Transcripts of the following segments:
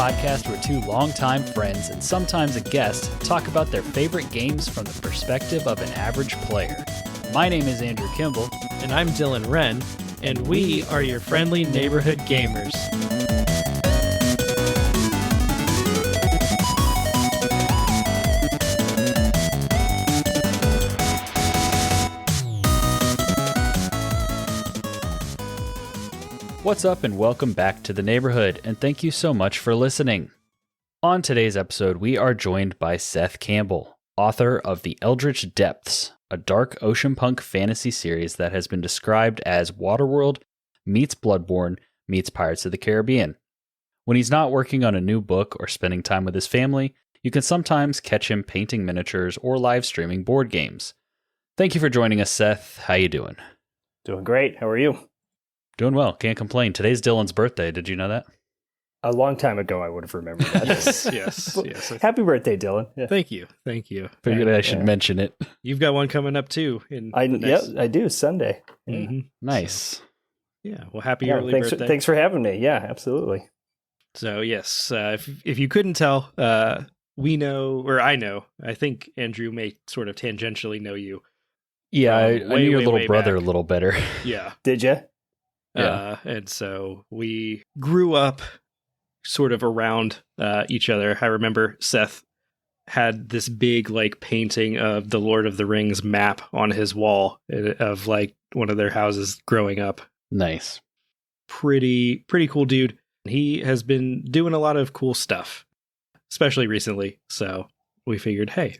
podcast where two longtime friends and sometimes a guest talk about their favorite games from the perspective of an average player. My name is Andrew Kimball. And I'm Dylan Wren, and we are your friendly neighborhood gamers. What's up and welcome back to the neighborhood, and thank you so much for listening. On today's episode, we are joined by Seth Campbell, author of the Eldritch Depths, a dark ocean punk fantasy series that has been described as Waterworld meets Bloodborne meets Pirates of the Caribbean. When he's not working on a new book or spending time with his family, you can sometimes catch him painting miniatures or live streaming board games. Thank you for joining us, Seth. How you doing? Doing great. How are you? Doing well. Can't complain. Today's Dylan's birthday. Did you know that? A long time ago, I would have remembered that. Yes. Happy birthday, Dylan. Yeah. Thank you. Figured I should mention it. You've got one coming up too. I do. Sunday. Mm-hmm. Nice. Yeah. Well, happy early birthday. Thanks for having me. Yeah, absolutely. So yes, if you couldn't tell, we know, or I know. I think Andrew may sort of tangentially know you. Yeah, I knew your little brother back a little better. Yeah. Did you? Yeah. And so we grew up sort of around each other. I remember Seth had this big like painting of the Lord of the Rings map on his wall of like one of their houses growing up. Nice. Pretty cool dude. He has been doing a lot of cool stuff, especially recently. So we figured, hey,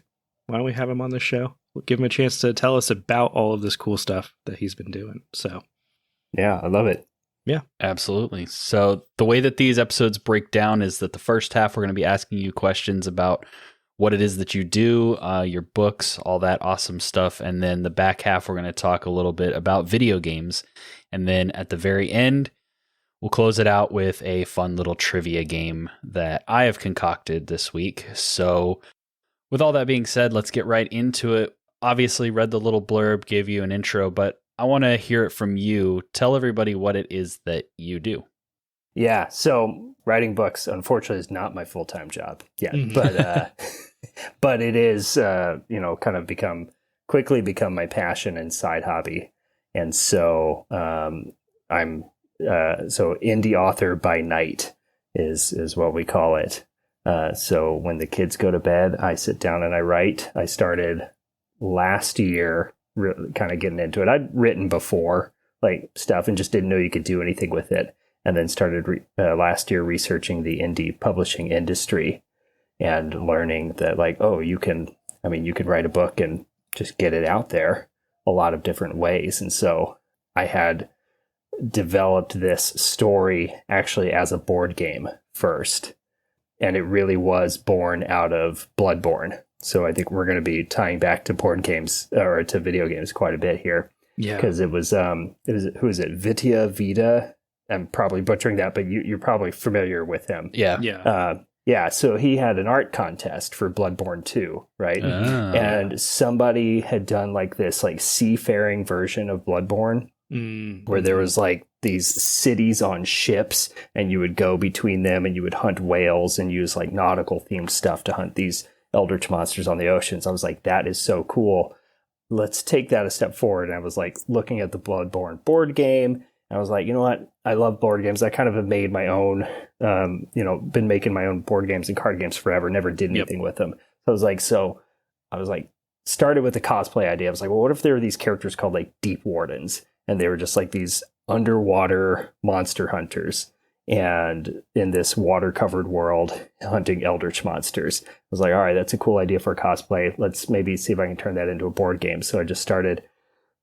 why don't we have him on the show? We'll give him a chance to tell us about all of this cool stuff that he's been doing. So yeah, I love it. Yeah, absolutely. So the way that these episodes break down is that the first half, we're going to be asking you questions about what it is that you do, your books, all that awesome stuff. And then the back half, we're going to talk a little bit about video games. And then at the very end, we'll close it out with a fun little trivia game that I have concocted this week. So with all that being said, let's get right into it. Obviously, read the little blurb, gave you an intro, but I want to hear it from you. Tell everybody what it is that you do. Yeah, so writing books, unfortunately, is not my full-time job yet, but it is, kind of quickly become my passion and side hobby. And so I'm indie author by night is what we call it. So when the kids go to bed, I sit down and I write. I started last year, kind of getting into it. I'd written before, like stuff, and just didn't know you could do anything with it. And then started last year researching the indie publishing industry and learning that, like, oh, you can write a book and just get it out there a lot of different ways. And so I had developed this story actually as a board game first, and it really was born out of Bloodborne. So I think we're going to be tying back to board games or to video games quite a bit here. Yeah. Because it was who is it? Vitya Vita. I'm probably butchering that, but you're probably familiar with him. Yeah. Yeah. So he had an art contest for Bloodborne 2, right? And somebody had done like this like seafaring version of Bloodborne where there was like these cities on ships and you would go between them and you would hunt whales and use like nautical themed stuff to hunt these eldritch monsters on the oceans. I was like, that is so cool. Let's take that a step forward. And I was like looking at the Bloodborne board game. And I was like, you know what? I love board games. I kind of have made my own, been making my own board games and card games forever. Never did anything with them. So I was like, started with the cosplay idea. I was like, well, what if there were these characters called like Deep Wardens? And they were just like these underwater monster hunters. And in this water-covered world, hunting eldritch monsters. I was like, all right, that's a cool idea for a cosplay. Let's maybe see if I can turn that into a board game. So I just started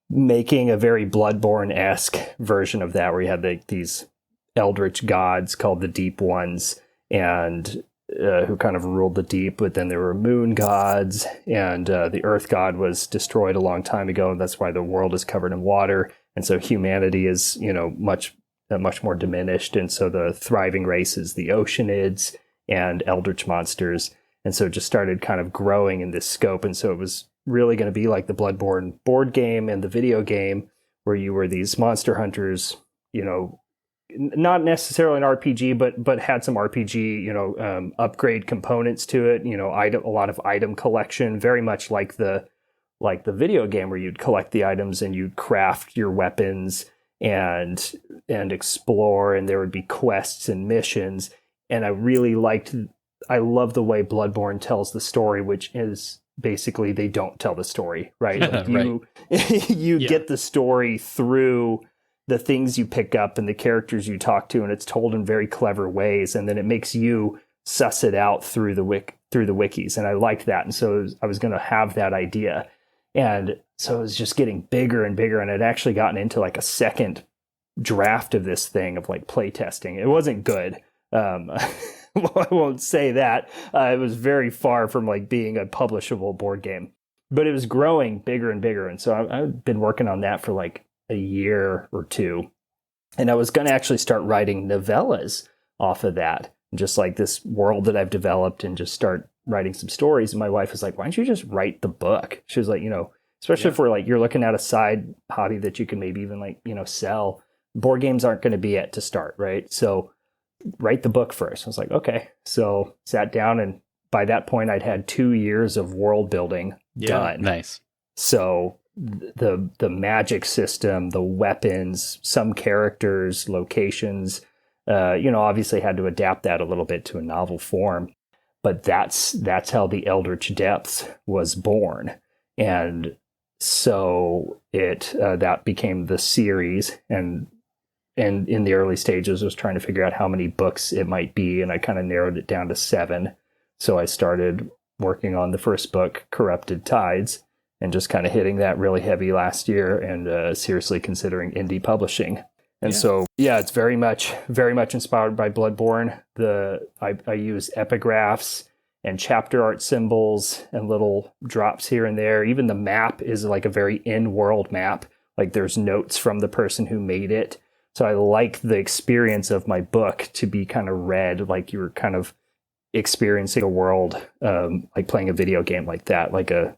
making a very Bloodborne-esque version of that, where you had these eldritch gods called the Deep Ones, and who kind of ruled the deep. But then there were moon gods, and the earth god was destroyed a long time ago, and that's why the world is covered in water. And so humanity is, much more diminished, and so the thriving race is the Oceanids and eldritch monsters, and so it just started kind of growing in this scope. And so it was really going to be like the Bloodborne board game and the video game, where you were these monster hunters, not necessarily an RPG, but had some RPG, upgrade components to it. A lot of item collection, very much like the video game where you'd collect the items and you'd craft your weapons and explore, and there would be quests and missions. And I love the way Bloodborne tells the story, which is basically they don't tell the story, right? Like you get the story through the things you pick up and the characters you talk to, and it's told in very clever ways, and then it makes you suss it out through the wikis, and I liked that. And so I was going to have that idea, and so it was just getting bigger and bigger, and I'd actually gotten into like a second draft of this thing of like play testing. It wasn't good. I won't say that. It was very far from like being a publishable board game, but it was growing bigger and bigger, and so I've been working on that for like a year or two, and I was going to actually start writing novellas off of that, just like this world that I've developed, and just start writing some stories. And my wife was like, why don't you just write the book? She was like, especially if you're looking at a side hobby that you can maybe even sell, board games aren't going to be it to start, right? So write the book first. I was like, okay. So sat down, and by that point I'd had 2 years of world building done. Nice. So the magic system, the weapons, some characters, locations, obviously had to adapt that a little bit to a novel form, but that's how the Eldritch Depths was born. And so that became the series, and in the early stages I was trying to figure out how many books it might be, and I kind of narrowed it down to 7. So I started working on the first book, Corrupted Tides, and just kind of hitting that really heavy last year, and seriously considering indie publishing. And so, it's very much inspired by Bloodborne. I use epigraphs and chapter art symbols and little drops here and there. Even the map is like a very in-world map. Like there's notes from the person who made it. So I like the experience of my book to be kind of read like you're kind of experiencing a world, like playing a video game like that, like a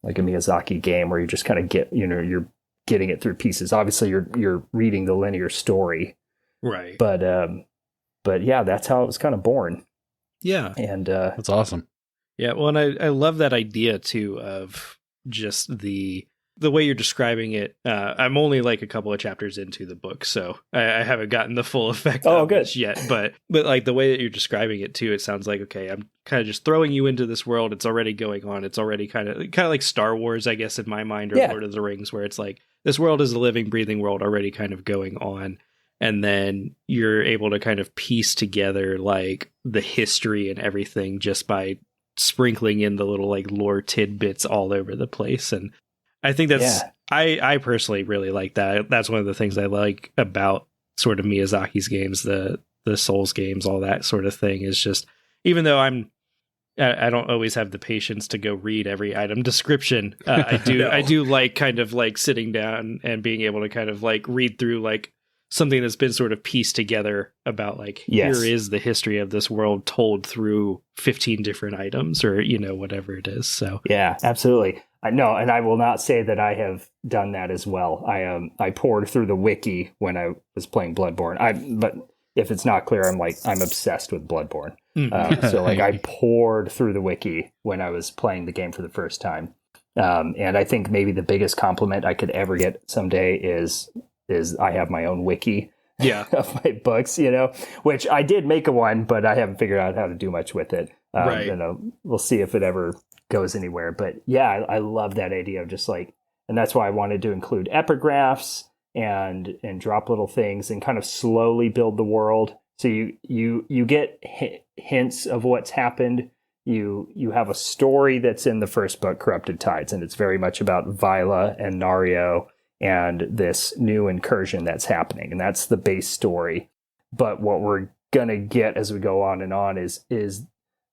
Miyazaki game where you just kind of you're getting it through pieces. Obviously you're reading the linear story. Right. But yeah, that's how it was kind of born. Yeah. And that's awesome. Yeah. Well, and I love that idea too of just the way you're describing it. I'm only like a couple of chapters into the book, so I haven't gotten the full effect of this yet. But like the way that you're describing it too, it sounds like, okay, I'm kind of just throwing you into this world. It's already going on. It's already kind of like Star Wars, I guess, in my mind, or Lord of the Rings, where it's like this world is a living, breathing world already kind of going on. And then you're able to kind of piece together like the history and everything just by sprinkling in the little like lore tidbits all over the place. And I think that's, I personally really like that. That's one of the things I like about sort of Miyazaki's games, the Souls games, all that sort of thing is just, even though I don't always have the patience to go read every item description. I do like kind of like sitting down and being able to kind of like read through like something that's been sort of pieced together about like, here is the history of this world told through 15 different items or, whatever it is. So yeah, absolutely. I know. And I will not say that I have done that as well. I poured through the wiki when I was playing Bloodborne. But if it's not clear, I'm obsessed with Bloodborne. So like I poured through the wiki when I was playing the game for the first time. And I think maybe the biggest compliment I could ever get someday is I have my own wiki of my books, which I did make one, but I haven't figured out how to do much with it. Right. We'll see if it ever goes anywhere. But yeah, I love that idea of just like, and that's why I wanted to include epigraphs and drop little things and kind of slowly build the world. So you get hints of what's happened. You have a story that's in the first book, Corrupted Tides, and it's very much about Vila and Nario and this new incursion that's happening. And that's the base story. But what we're going to get as we go on and on is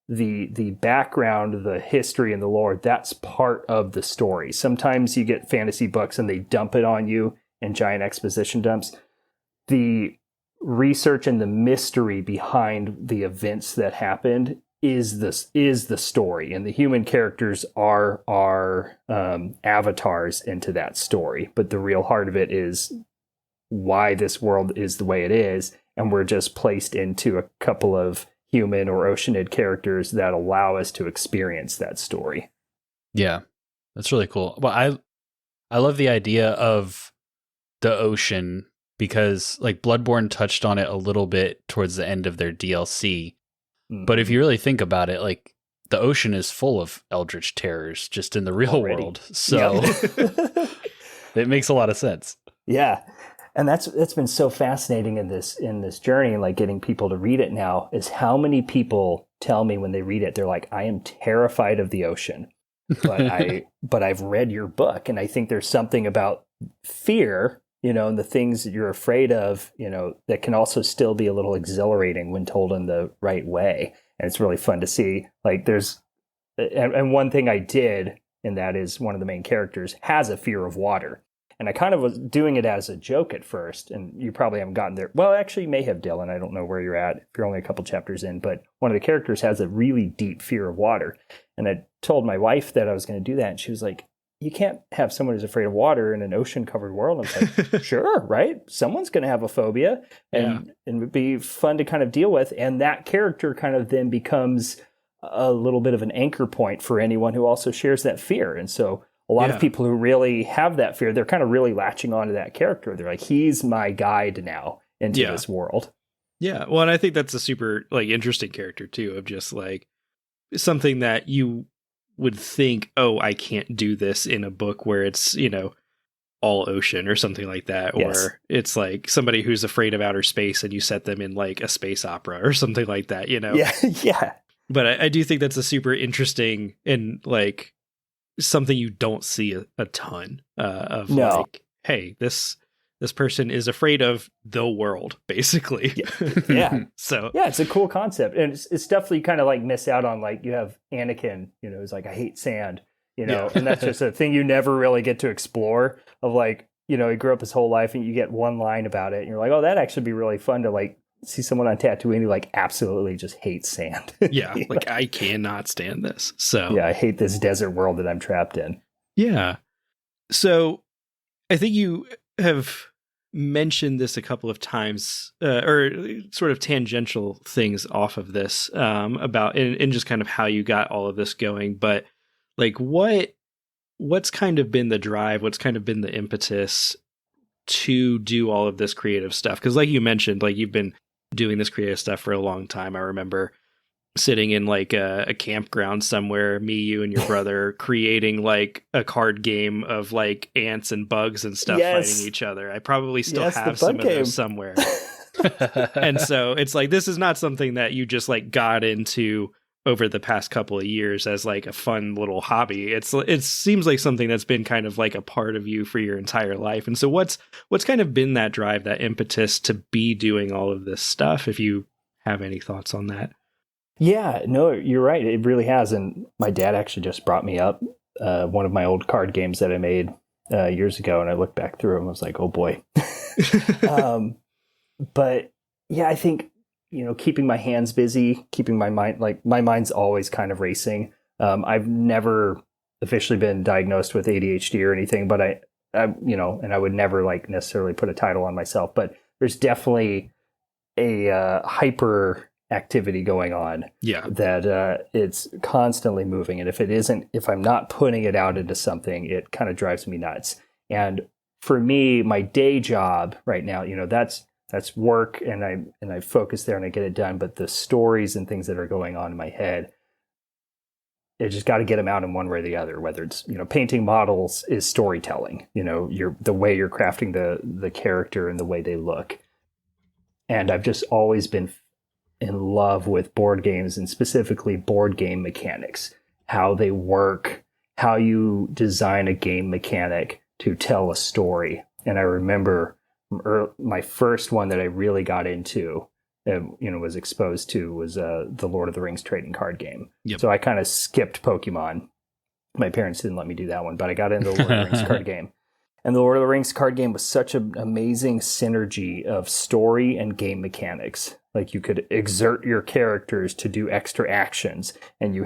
the background, the history, and the lore. That's part of the story. Sometimes you get fantasy books and they dump it on you in giant exposition dumps. The research and the mystery behind the events that happened is the story, and the human characters are avatars into that story. But the real heart of it is why this world is the way it is, and we're just placed into a couple of human or oceanid characters that allow us to experience that story. Yeah, that's really cool. Well, I love the idea of the ocean because like Bloodborne touched on it a little bit towards the end of their DLC. Mm-hmm. But if you really think about it, like the ocean is full of eldritch terrors just in the real world. So it makes a lot of sense. Yeah. And that's been so fascinating in this journey, like getting people to read it now, is how many people tell me when they read it, they're like, I am terrified of the ocean, but I've read your book. And I think there's something about fear, and the things that you're afraid of, that can also still be a little exhilarating when told in the right way. And it's really fun to see. Like and one thing I did, and that is one of the main characters has a fear of water. And I kind of was doing it as a joke at first, and you probably haven't gotten there. Well, actually, you may have, Dylan. I don't know where you're at if you're only a couple chapters in, but one of the characters has a really deep fear of water. And I told my wife that I was going to do that, and she was like, you can't have someone who's afraid of water in an ocean-covered world. And I was like, sure, right? Someone's going to have a phobia, and it would be fun to kind of deal with. And that character kind of then becomes a little bit of an anchor point for anyone who also shares that fear. And so a lot of people who really have that fear, they're kind of really latching onto that character. They're like, he's my guide now into this world. Yeah. Well, and I think that's a super interesting character too, of just like something that you would think, oh, I can't do this in a book where it's, all ocean or something like that. Or it's like somebody who's afraid of outer space and you set them in like a space opera or something like that, Yeah. Yeah. But I do think that's a super interesting and like something you don't see a ton of. Like, hey, this person is afraid of the world, basically. Yeah. So it's a cool concept, and it's stuff you kind of like miss out on. Like you have Anakin, who's like, I hate sand, and that's just a thing you never really get to explore. Of like, he grew up his whole life, and you get one line about it, and you're like, oh, that'd actually be really fun to like see someone on Tatooine who like absolutely just hates sand. Yeah, like I cannot stand this. So I hate this desert world that I'm trapped in. Yeah. So I think you have mentioned this a couple of times, or sort of tangential things off of this, about and just kind of how you got all of this going. But like what's kind of been the drive? What's kind of been the impetus to do all of this creative stuff? Because like you mentioned, like you've been doing this creative stuff for a long time. I remember sitting in like a campground somewhere, me, you, and your brother creating like a card game of like ants and bugs and stuff fighting each other. I probably still have some of those somewhere. And so it's like, this is not something that you just like got into over the past couple of years as like a fun little hobby. It seems like something that's been kind of like a part of you for your entire life. And so what's kind of been that drive, that impetus to be doing all of this stuff, if you have any thoughts on that? Yeah, no, you're right. It really has. And my dad actually just brought me up one of my old card games that I made years ago. And I looked back through them and was like, oh boy. But yeah, I think, keeping my hands busy, keeping my mind, like my mind's always kind of racing. I've never officially been diagnosed with ADHD or anything, but I and I would never like necessarily put a title on myself, but there's definitely a hyper activity going on. Yeah. That it's constantly moving. And if I'm not putting it out into something, it kind of drives me nuts. And for me, my day job right now, that's work, and I focus there and I get it done. But the stories and things that are going on in my head, I just got to get them out in one way or the other. Whether it's painting models is storytelling. The way you're crafting the character and the way they look. And I've just always been in love with board games, and specifically board game mechanics, how they work, how you design a game mechanic to tell a story. And I remember my first one that I really got into, was exposed to, was the Lord of the Rings trading card game. Yep. So I kind of skipped Pokemon. My parents didn't let me do that one, but I got into the Lord of the Rings card game. And the Lord of the Rings card game was such an amazing synergy of story and game mechanics. Like you could exert your characters to do extra actions, and you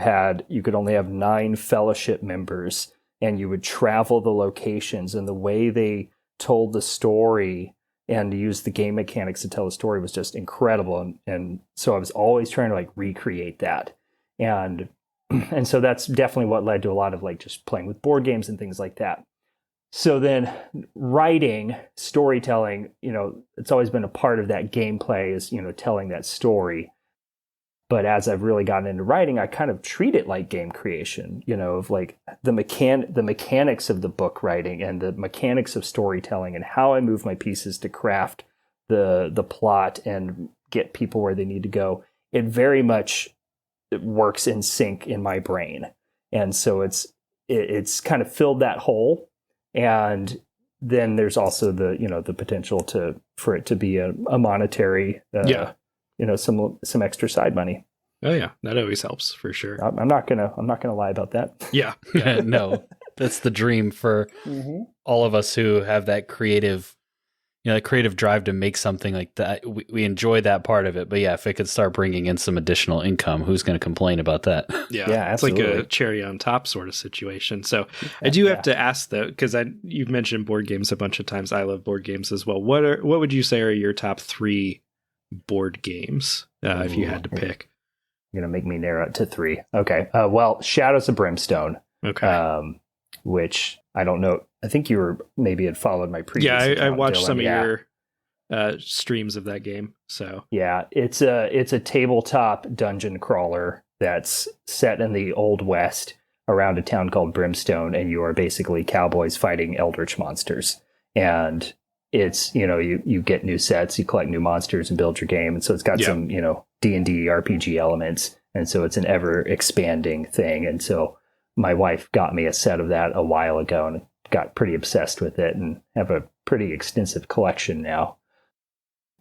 could only have 9 fellowship members, and you would travel the locations, and the way they told the story and to use the game mechanics to tell the story was just incredible. And so I was always trying to like recreate that. And so that's definitely what led to a lot of like just playing with board games and things like that. So then writing, storytelling, it's always been a part of that gameplay is, telling that story. But as I've really gotten into writing, I kind of treat it like game creation, of like the mechanics of the book writing and the mechanics of storytelling and how I move my pieces to craft the plot and get people where they need to go. It very much works in sync in my brain. And so it's kind of filled that hole. And then there's also the potential for it to be a monetary, some extra side money. Oh yeah, that always helps for sure. I'm not gonna lie about that. Yeah. No, that's the dream for all of us who have that creative, creative drive to make something like that. We enjoy that part of it, but yeah, if it could start bringing in some additional income, who's going to complain about that? Yeah, absolutely. It's like a cherry on top sort of situation. So I do have to ask though, because you've mentioned board games a bunch of times. I love board games as well. What would you say are your top 3 board games if you had to pick? You're gonna make me narrow it to 3. Okay. Well, Shadows of Brimstone. Okay. Which I don't know. I think you were maybe had followed my previous. Yeah, I watched some of your streams of that game. So yeah, it's a tabletop dungeon crawler that's set in the Old West around a town called Brimstone, and you are basically cowboys fighting eldritch monsters. And it's you get new sets, you collect new monsters, and build your game. And so it's got some D&D RPG elements, and so it's an ever expanding thing. And so my wife got me a set of that a while ago and got pretty obsessed with it and have a pretty extensive collection now.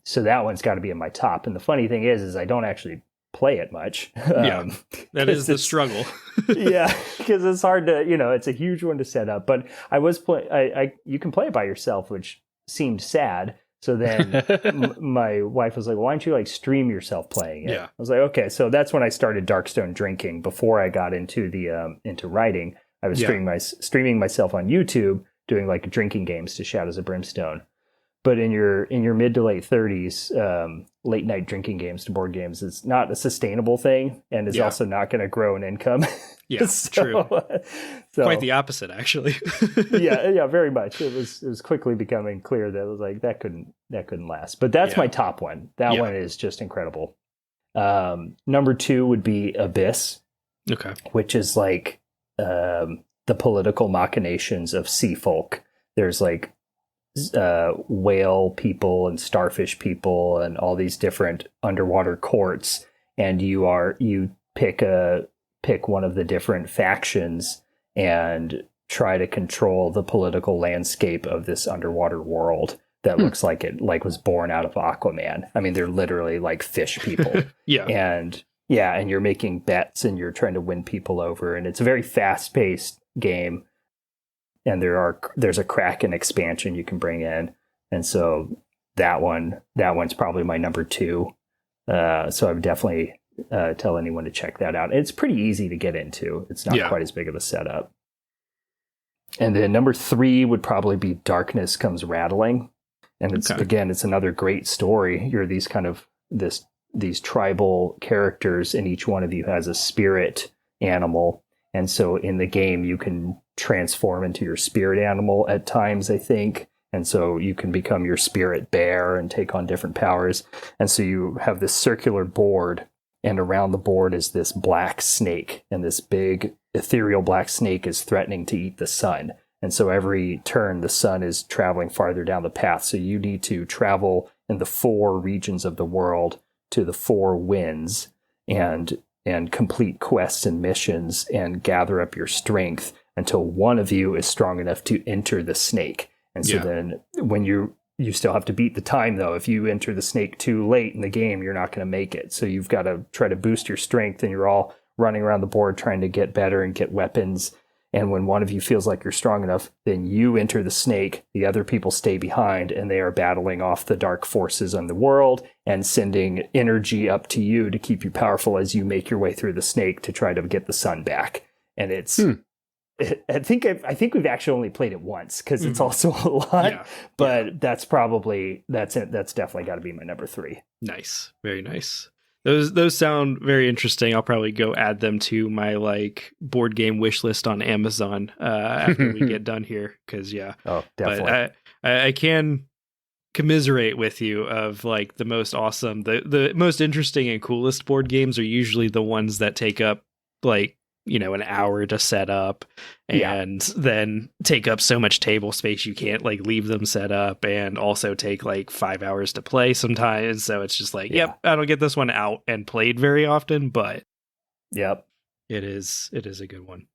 So that one's got to be in my top. And the funny thing is I don't actually play it much. Yeah, that is the struggle. Yeah, because it's hard to, it's a huge one to set up. But I was you can play it by yourself, which seemed sad. So then my wife was like, well, why don't you like stream yourself playing it? Yeah. I was like, okay. So that's when I started Darkstone drinking. Before I got into into writing, I was streaming myself on YouTube, doing like drinking games to Shadows of Brimstone. But in your mid to late 30s, late night drinking games to board games is not a sustainable thing, and is also not going to grow an income. Yeah, true. So, quite the opposite, actually. yeah, very much. It was quickly becoming clear that it was like that couldn't last. But that's my top one. That one is just incredible. Number 2 would be Abyss. Okay. Which is like the political machinations of sea folk. There's like whale people and starfish people and all these different underwater courts, and you pick one of the different factions and try to control the political landscape of this underwater world that looks like it was born out of Aquaman. I mean, they're literally like fish people. And you're making bets and you're trying to win people over, and it's a very fast-paced game. And there's a Kraken expansion you can bring in, and so that one's probably my number 2. So I would definitely tell anyone to check that out. It's pretty easy to get into. It's not quite as big of a setup. And then number 3 would probably be Darkness Comes Rattling, and it's another great story. You're these kind of these tribal characters, and each one of you has a spirit animal. And so in the game, you can transform into your spirit animal at times, I think. And so you can become your spirit bear and take on different powers. And so you have this circular board, and around the board is this black snake. And this big ethereal black snake is threatening to eat the sun. And so every turn, the sun is traveling farther down the path. So you need to travel in the 4 regions of the world to the 4 winds and complete quests and missions and gather up your strength until one of you is strong enough to enter the snake. And so then when you still have to beat the time, though. If you enter the snake too late in the game, you're not going to make it. So you've got to try to boost your strength, and you're all running around the board trying to get better and get weapons. And when one of you feels like you're strong enough, then you enter the snake. The other people stay behind, and they are battling off the dark forces on the world and sending energy up to you to keep you powerful as you make your way through the snake to try to get the sun back. And it's I think we've actually only played it once because it's also a lot, but that's definitely got to be my number 3. Nice. Very nice. Those sound very interesting. I'll probably go add them to my like board game wish list on Amazon after we get done here. Cause oh, definitely. But I can commiserate with you of like the most awesome, the most interesting and coolest board games are usually the ones that take up like, an hour to set up and then take up so much table space you can't like leave them set up, and also take like 5 hours to play sometimes. So it's just like, I don't get this one out and played very often, but it is a good one.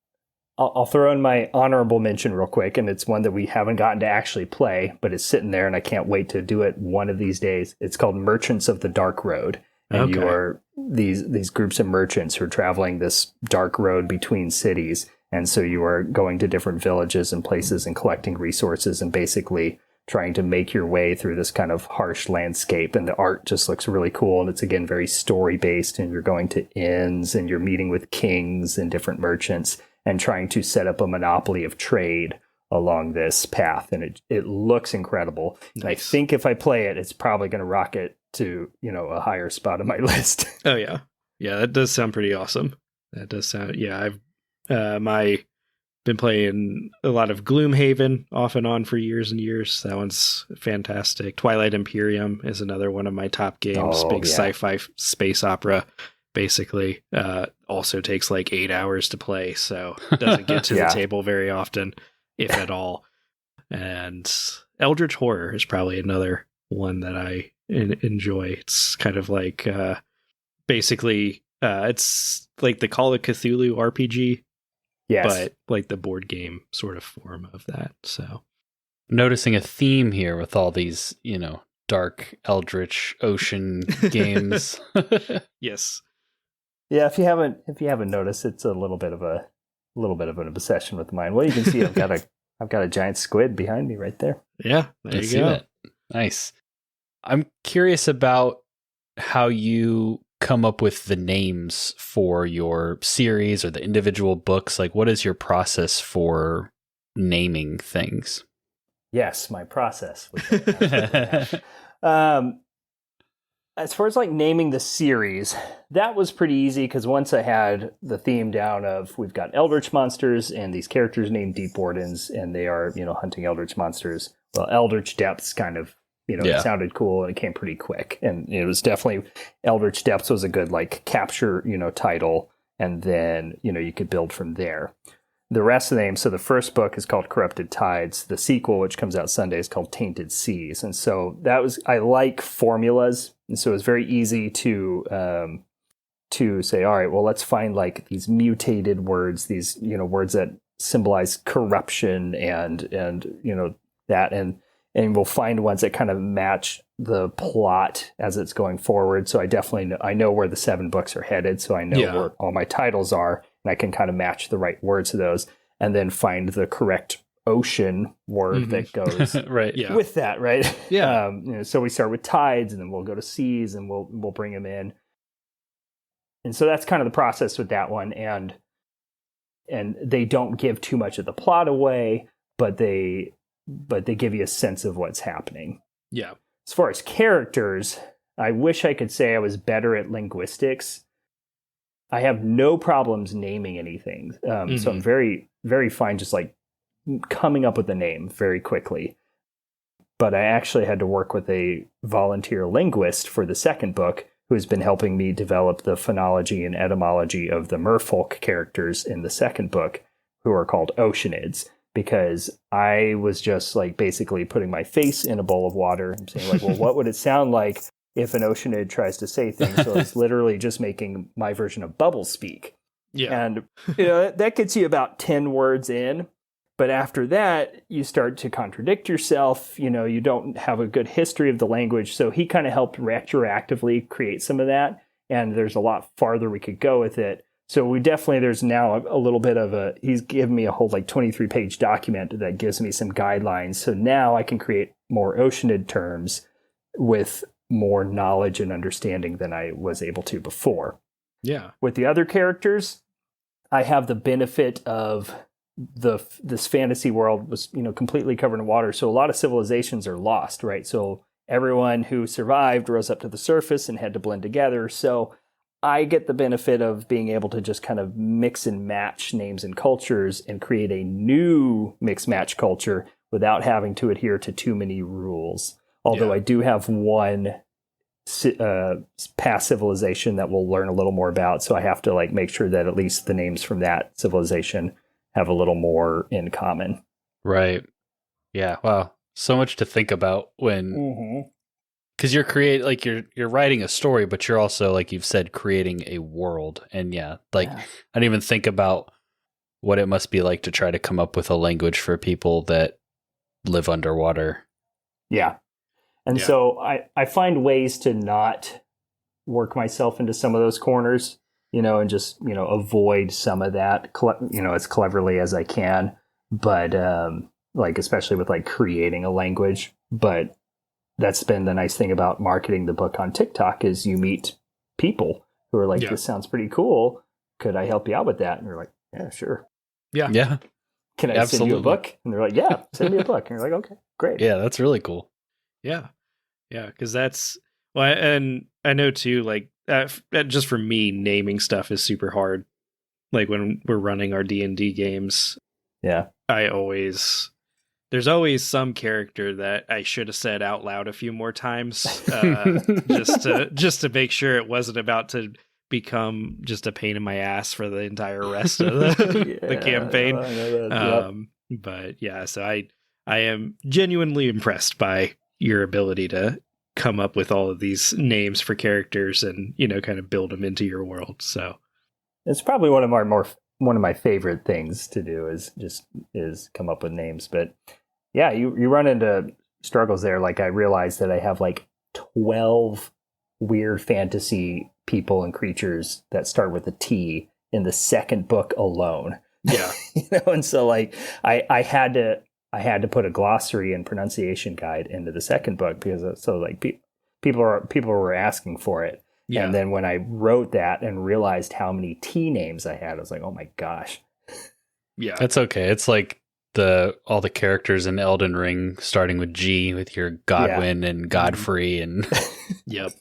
I'll throw in my honorable mention real quick, and it's one that we haven't gotten to actually play, but it's sitting there and I can't wait to do it one of these days. It's called Merchants of the Dark Road. And you are these groups of merchants who are traveling this dark road between cities. And so you are going to different villages and places and collecting resources and basically trying to make your way through this kind of harsh landscape. And the art just looks really cool. And it's, again, very story-based. And you're going to inns and you're meeting with kings and different merchants and trying to set up a monopoly of trade along this path. And it looks incredible. Nice. And I think if I play it, it's probably going to rocket to a higher spot on my list. Oh yeah, that does sound pretty awesome. That does sound I've been playing a lot of Gloomhaven off and on for years and years. That one's fantastic. Twilight Imperium is another one of my top games. Sci-fi space opera. Basically, also takes like 8 hours to play, so doesn't get to the table very often, if at all. And Eldritch Horror is probably another one that I enjoy. It's kind of like basically it's like the Call of Cthulhu RPG, but like the board game sort of form of that. So noticing a theme here with all these dark eldritch ocean games. Yes. Yeah, if you haven't noticed, it's a little bit of an obsession with mine. Well, you can see I've got a giant squid behind me right there. Yeah, there you go. That. Nice. I'm curious about how you come up with the names for your series or the individual books. Like, what is your process for naming things? Yes, my process. As far as like naming the series, that was pretty easy because once I had the theme down of we've got eldritch monsters and these characters named Deep Wardens and they are, hunting eldritch monsters. Well, Eldritch Depths kind of, it sounded cool and it came pretty quick. And it was definitely Eldritch Depths was a good like capture, title. And then, you could build from there. The rest of the names, so the first book is called Corrupted Tides. The sequel, which comes out Sunday, is called Tainted Seas. And so I like formulas. And so it was very easy to say, all right, well, let's find like these mutated words, these, words that symbolize corruption and that. And we'll find ones that kind of match the plot as it's going forward. So I know where the 7 books are headed. So I know where all my titles are. And I can kind of match the right words to those and then find the correct ocean word that goes with that, right? Yeah. So we start with tides and then we'll go to seas and we'll bring them in. And so that's kind of the process with that one. And they don't give too much of the plot away, but they give you a sense of what's happening. Yeah. As far as characters, I wish I could say I was better at linguistics. I have no problems naming anything. So I'm very, very fine just like coming up with a name very quickly. But I actually had to work with a volunteer linguist for the second book who has been helping me develop the phonology and etymology of the merfolk characters in the second book, who are called Oceanids, because I was just like basically putting my face in a bowl of water and saying like, well, what would it sound like if an Oceanid tries to say things? So it's literally just making my version of bubble speak. Yeah. And that gets you about 10 words in. But after that, you start to contradict yourself. You don't have a good history of the language. So he kind of helped retroactively create some of that. And there's a lot farther we could go with it. So there's now a little bit of he's given me a whole like 23-page document that gives me some guidelines. So now I can create more Oceanid terms with more knowledge and understanding than I was able to before. Yeah. With the other characters, I have the benefit of this fantasy world was, completely covered in water. So a lot of civilizations are lost, right? So everyone who survived rose up to the surface and had to blend together. So I get the benefit of being able to just kind of mix and match names and cultures and create a new mix match culture without having to adhere to too many rules. Although I do have one past civilization that we'll learn a little more about. So I have to make sure that at least the names from that civilization have a little more in common. Right. Yeah. Wow. So much to think about when, because you're writing a story, but you're also, like you've said, creating a world. And I didn't even think about what it must be like to try to come up with a language for people that live underwater. Yeah. And so I find ways to not work myself into some of those corners, and just, avoid some of that, as cleverly as I can. But especially with creating a language. But that's been the nice thing about marketing the book on TikTok is you meet people who are like, this sounds pretty cool. Could I help you out with that? And they're like, yeah, sure. Yeah. Yeah. Can I send you a book? And they're like, yeah, send me a book. And you're like, okay, great. Yeah, that's really cool. Yeah. Yeah, because that's and I know too. Just for me, naming stuff is super hard. Like when we're running our D&D games, there's always some character that I should have said out loud a few more times, just to make sure it wasn't about to become just a pain in my ass for the entire rest of the campaign. But so I am genuinely impressed by your ability to come up with all of these names for characters and, kind of build them into your world. So it's probably one of my favorite things to do is come up with names. But yeah, you run into struggles there. Like I realized that I have 12 weird fantasy people and creatures that start with a T in the second book alone. Yeah. And so I had to put a glossary and pronunciation guide into the second book because people were asking for it. Yeah. And then when I wrote that and realized how many T names I had, I was like, oh my gosh. Yeah. That's okay. It's like all the characters in Elden Ring starting with G with your Godwin and Godfrey and Yep.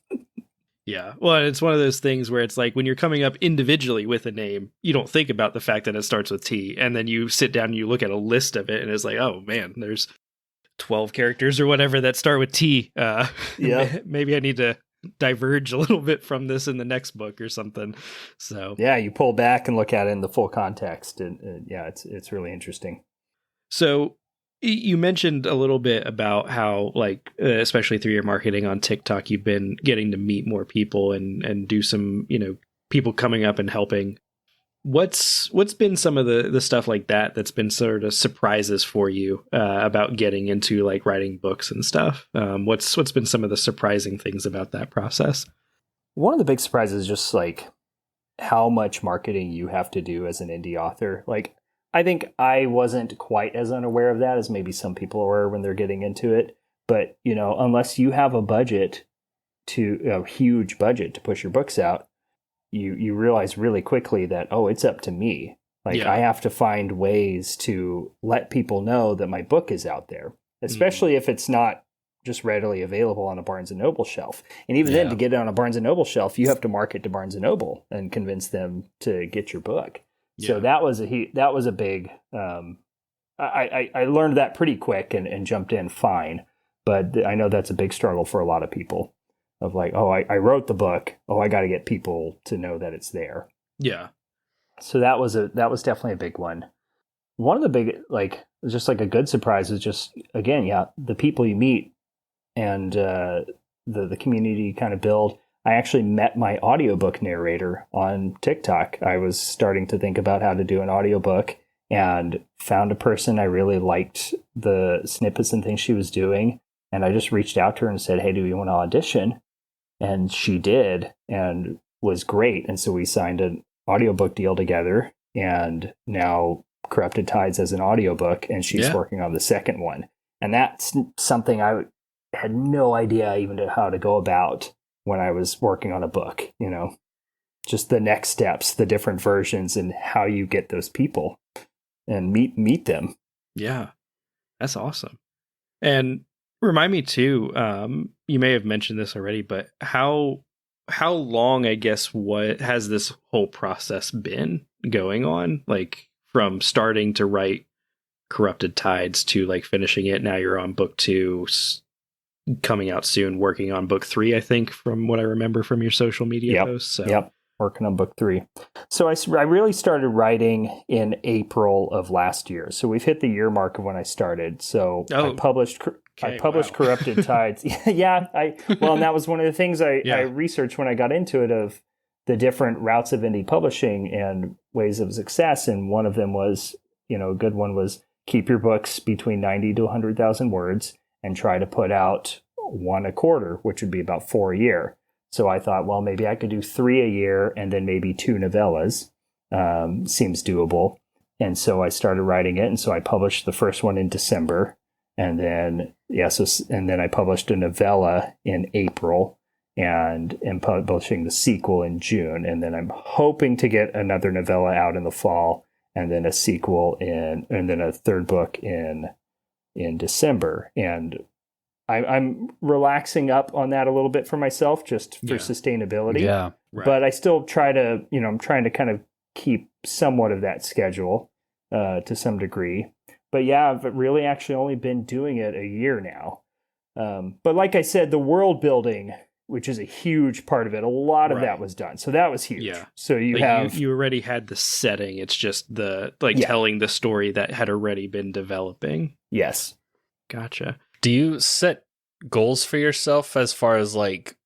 Yeah. Well, it's one of those things where it's like when you're coming up individually with a name, you don't think about the fact that it starts with T. And then you sit down and you look at a list of it and it's like, oh man, there's 12 characters or whatever that start with T. Maybe I need to diverge a little bit from this in the next book or something. So yeah, you pull back and look at it in the full context. And it's really interesting. So you mentioned a little bit about how, especially through your marketing on TikTok, you've been getting to meet more people and do some, people coming up and helping. What's been some of the stuff like that's been sort of surprises for you about getting into writing books and stuff? What's been some of the surprising things about that process? One of the big surprises is just how much marketing you have to do as an indie author. I think I wasn't quite as unaware of that as maybe some people were when they're getting into it. But, unless you have a huge budget to push your books out, you realize really quickly that, it's up to me. I have to find ways to let people know that my book is out there, especially if it's not just readily available on a Barnes & Noble shelf. And even then, to get it on a Barnes & Noble shelf, you have to market to Barnes & Noble and convince them to get your book. Yeah. So that was a big. I learned that pretty quick and jumped in fine, but I know that's a big struggle for a lot of people. Of I wrote the book. I got to get people to know that it's there. Yeah. So that was definitely a big one. One of the big just a good surprise is just again the people you meet and the community you kind of build. I actually met my audiobook narrator on TikTok. I was starting to think about how to do an audiobook and found a person. I really liked the snippets and things she was doing. And I just reached out to her and said, hey, do you want to audition? And she did and was great. And so we signed an audiobook deal together. And now Corrupted Tides as an audiobook. And she's working on the second one. And that's something I had no idea even how to go about when I was working on a book, just the next steps, the different versions and how you get those people. meet them. Yeah, that's awesome. And remind me too, you may have mentioned this already, but how long, I guess, what has this whole process been going on? Like from starting to write Corrupted Tides to like finishing it. Now you're on book 2, coming out soon, working on book 3, I think, from what I remember from your social media posts. So. Yep. Working on book 3. So I really started writing in April of last year. So we've hit the year mark of when I started. So I published Corrupted Tides. And that was one of the things I researched when I got into it, of the different routes of indie publishing and ways of success. And one of them was, a good one was keep your books between 90 to 100,000 words and try to put out 1 a quarter, which would be about 4 a year. So I thought, well, maybe I could do 3 a year and then maybe 2 novellas. Seems doable. And so I started writing it. And so I published the first one in December. And then, I published a novella in April and am publishing the sequel in June. And then I'm hoping to get another novella out in the fall, and then a sequel and then a third book in December. And I'm relaxing up on that a little bit for myself, just for sustainability. Yeah. Right. But I still try to, I'm trying to kind of keep somewhat of that schedule to some degree. But yeah, I've really actually only been doing it a year now. But like I said, the world building, which is a huge part of it, a lot of that was done. So that was huge. Yeah. So you already had the setting. It's just telling the story that had already been developing. Yes. Gotcha. Do you set goals for yourself as far as like,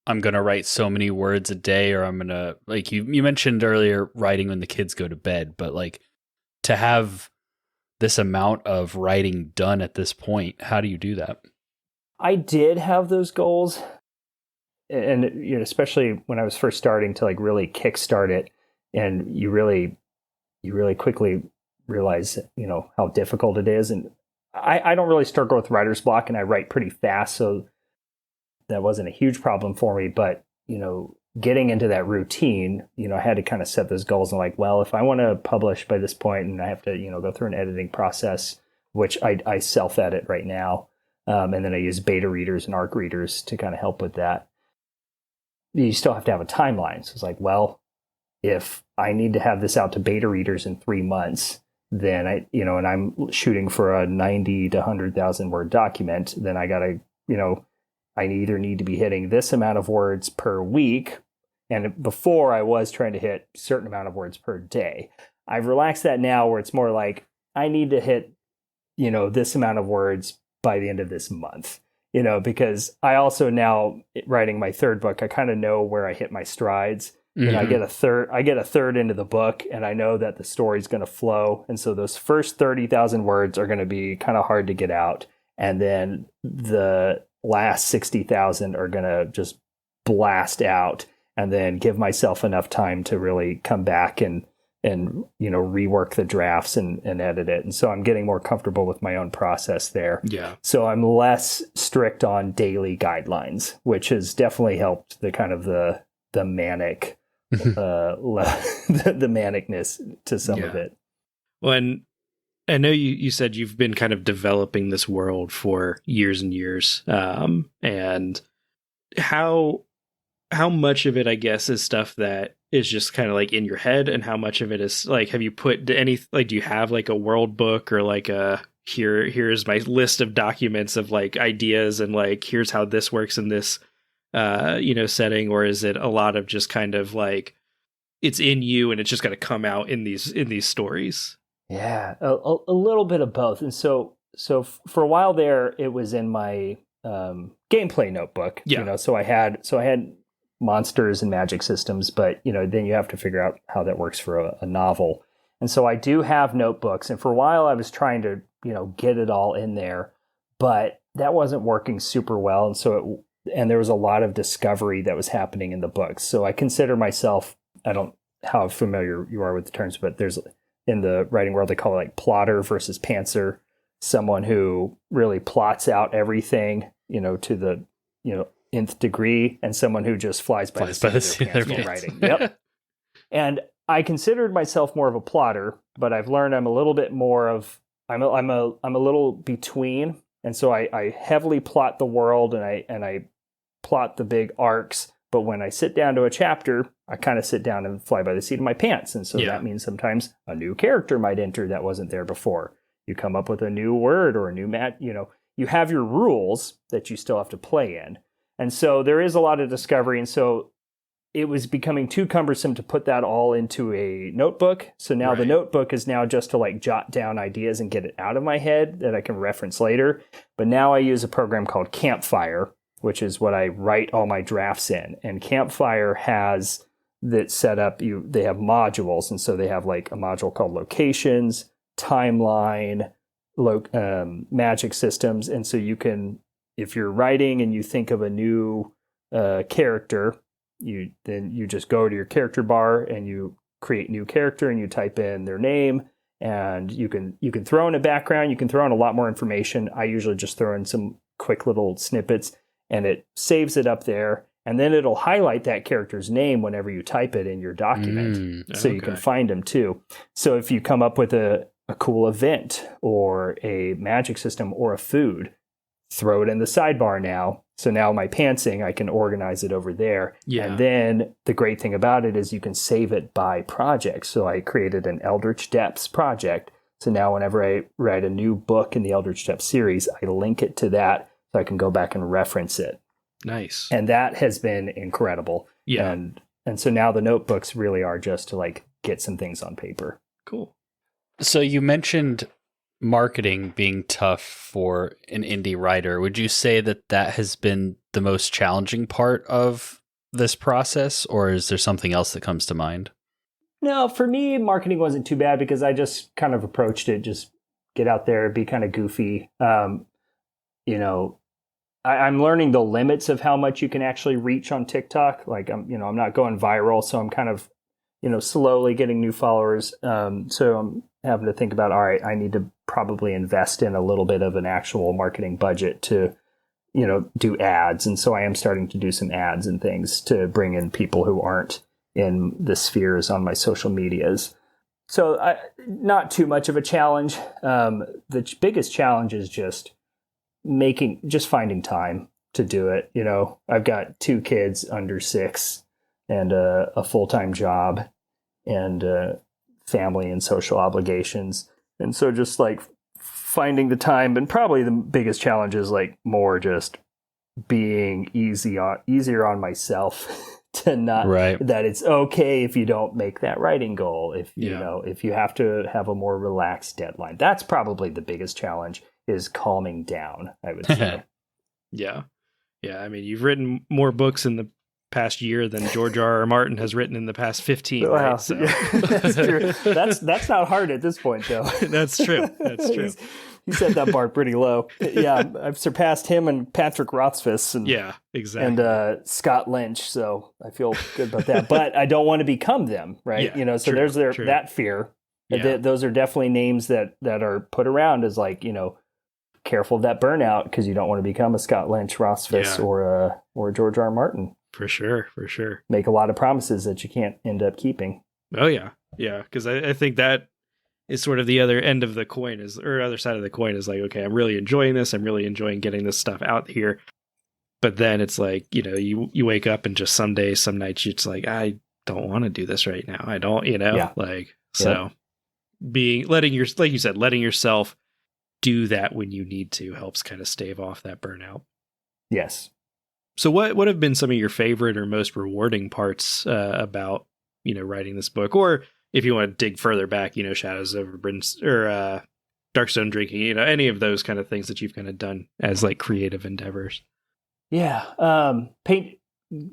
I'm going to write so many words a day, or I'm going to, like you mentioned earlier, writing when the kids go to bed, but like to have this amount of writing done at this point, how do you do that? I did have those goals. And especially when I was first starting to like really kickstart it, and you really quickly realize, how difficult it is. And I don't really struggle with writer's block, and I write pretty fast, so that wasn't a huge problem for me. But, getting into that routine, I had to kind of set those goals and like, well, if I want to publish by this point, and I have to, go through an editing process, which I self-edit right now. And then I use beta readers and ARC readers to kind of help with that. You still have to have a timeline. So it's like, well, if I need to have this out to beta readers in 3 months, then and I'm shooting for a 90 to 100,000 word document, then I gotta, I either need to be hitting this amount of words per week. And before I was trying to hit a certain amount of words per day. I've relaxed that now, where it's more like I need to hit, this amount of words by the end of this month, because I also now, writing my third book, I kind of know where I hit my strides. Mm-hmm. I get a third into the book, and I know that the story's going to flow. And so those first 30,000 words are going to be kind of hard to get out. And then the last 60,000 are going to just blast out, and then give myself enough time to really come back and rework the drafts and edit it. And so I'm getting more comfortable with my own process there. Yeah. So I'm less strict on daily guidelines, which has definitely helped the kind of the manic the manicness to some of it. Well, and I know you said you've been kind of developing this world for years and years. And how much of it, I guess, is stuff that is just kind of like in your head, and how much of it is like, have you put any, like, do you have like a world book, or like here's my list of documents of like ideas, and like, here's how this works in this, setting? Or is it a lot of just kind of like, it's in you and it's just got to come out in these stories? Yeah, a little bit of both. And so for a while there, it was in my gameplay notebook. Yeah. So I had monsters and magic systems, but then you have to figure out how that works for a novel. And so I do have notebooks, and for a while I was trying to get it all in there, but that wasn't working super well. And so there was a lot of discovery that was happening in the books. So I consider myself, I don't know how familiar you are with the terms, but there's, in the writing world, they call it like plotter versus pantser, someone who really plots out everything, to the, nth degree, and someone who just flies by the seat of their pants while writing. Yep. And I considered myself more of a plotter, but I've learned I'm a little bit more of I'm a little between, and so I heavily plot the world and I plot the big arcs. But when I sit down to a chapter, I kind of sit down and fly by the seat of my pants, and so that means sometimes a new character might enter that wasn't there before. You come up with a new word or a new you have your rules that you still have to play in, and so there is a lot of discovery, and so it was becoming too cumbersome to put that all into a notebook. So now the notebook is now just to like jot down ideas and get it out of my head that I can reference later. But now I use a program called Campfire, which is what I write all my drafts in. And Campfire has that set up, they have modules. And so they have like a module called locations, timeline, magic systems. And so you can, if you're writing and you think of a new character, you just go to your character bar and you create new character and you type in their name, and you can throw in a background, you can throw in a lot more information. I usually just throw in some quick little snippets, and it saves it up there, and then it'll highlight that character's name whenever you type it in your document, so you can find them too. So if you come up with a cool event or a magic system or a food, throw it in the sidebar now. So now my pantsing, I can organize it over there. Yeah. And then the great thing about it is you can save it by project. So I created an Eldritch Depths project. So now whenever I write a new book in the Eldritch Depths series, I link it to that so I can go back and reference it. Nice. And that has been incredible. Yeah. And so now the notebooks really are just to like get some things on paper. Cool. So you mentioned marketing being tough for an indie writer. Would you say that has been the most challenging part of this process, or is there something else that comes to mind? No, for me, marketing wasn't too bad because I just kind of approached it, just get out there, be kind of goofy. I'm learning the limits of how much you can actually reach on TikTok. Like I'm not going viral, so I'm kind of, slowly getting new followers. So I'm having to think about, all right, I need to probably invest in a little bit of an actual marketing budget to, do ads. And so I am starting to do some ads and things to bring in people who aren't in the spheres on my social medias. So not too much of a challenge. The biggest challenge is just finding time to do it. I've got 2 kids under 6 and a full-time job and family and social obligations. And so just like finding the time, and probably the biggest challenge is like more just being easier on myself to not, that it's okay if you don't make that writing goal. If you have to have a more relaxed deadline, that's probably the biggest challenge, is calming down, I would say. Yeah. I mean, you've written more books in the past year than George R.R. Martin has written in the past 15. Wow. Right? So. That's true. That's not hard at this point, though. That's true. He set that bar pretty low. Yeah, I've surpassed him and Patrick Rothfuss and exactly. And Scott Lynch, so I feel good about that. But I don't want to become them, right? So true, there's that fear. Yeah. Those are definitely names that are put around as like, careful of that burnout, because you don't want to become a Scott Lynch, Rothfuss, or George R. R. Martin. For sure. Make a lot of promises that you can't end up keeping. Oh yeah, because I think that is sort of the other end of the coin, other side of the coin is like, okay, I'm really enjoying this. I'm really enjoying getting this stuff out here. But then it's like, you wake up and just some days, some nights, it's like, I don't want to do this right now. I don't, so letting yourself do that when you need to helps kind of stave off that burnout. Yes. So what have been some of your favorite or most rewarding parts about, writing this book? Or if you want to dig further back, Shadows over Brimstone or Darkstone Drinking, any of those kind of things that you've kind of done as like creative endeavors. Yeah.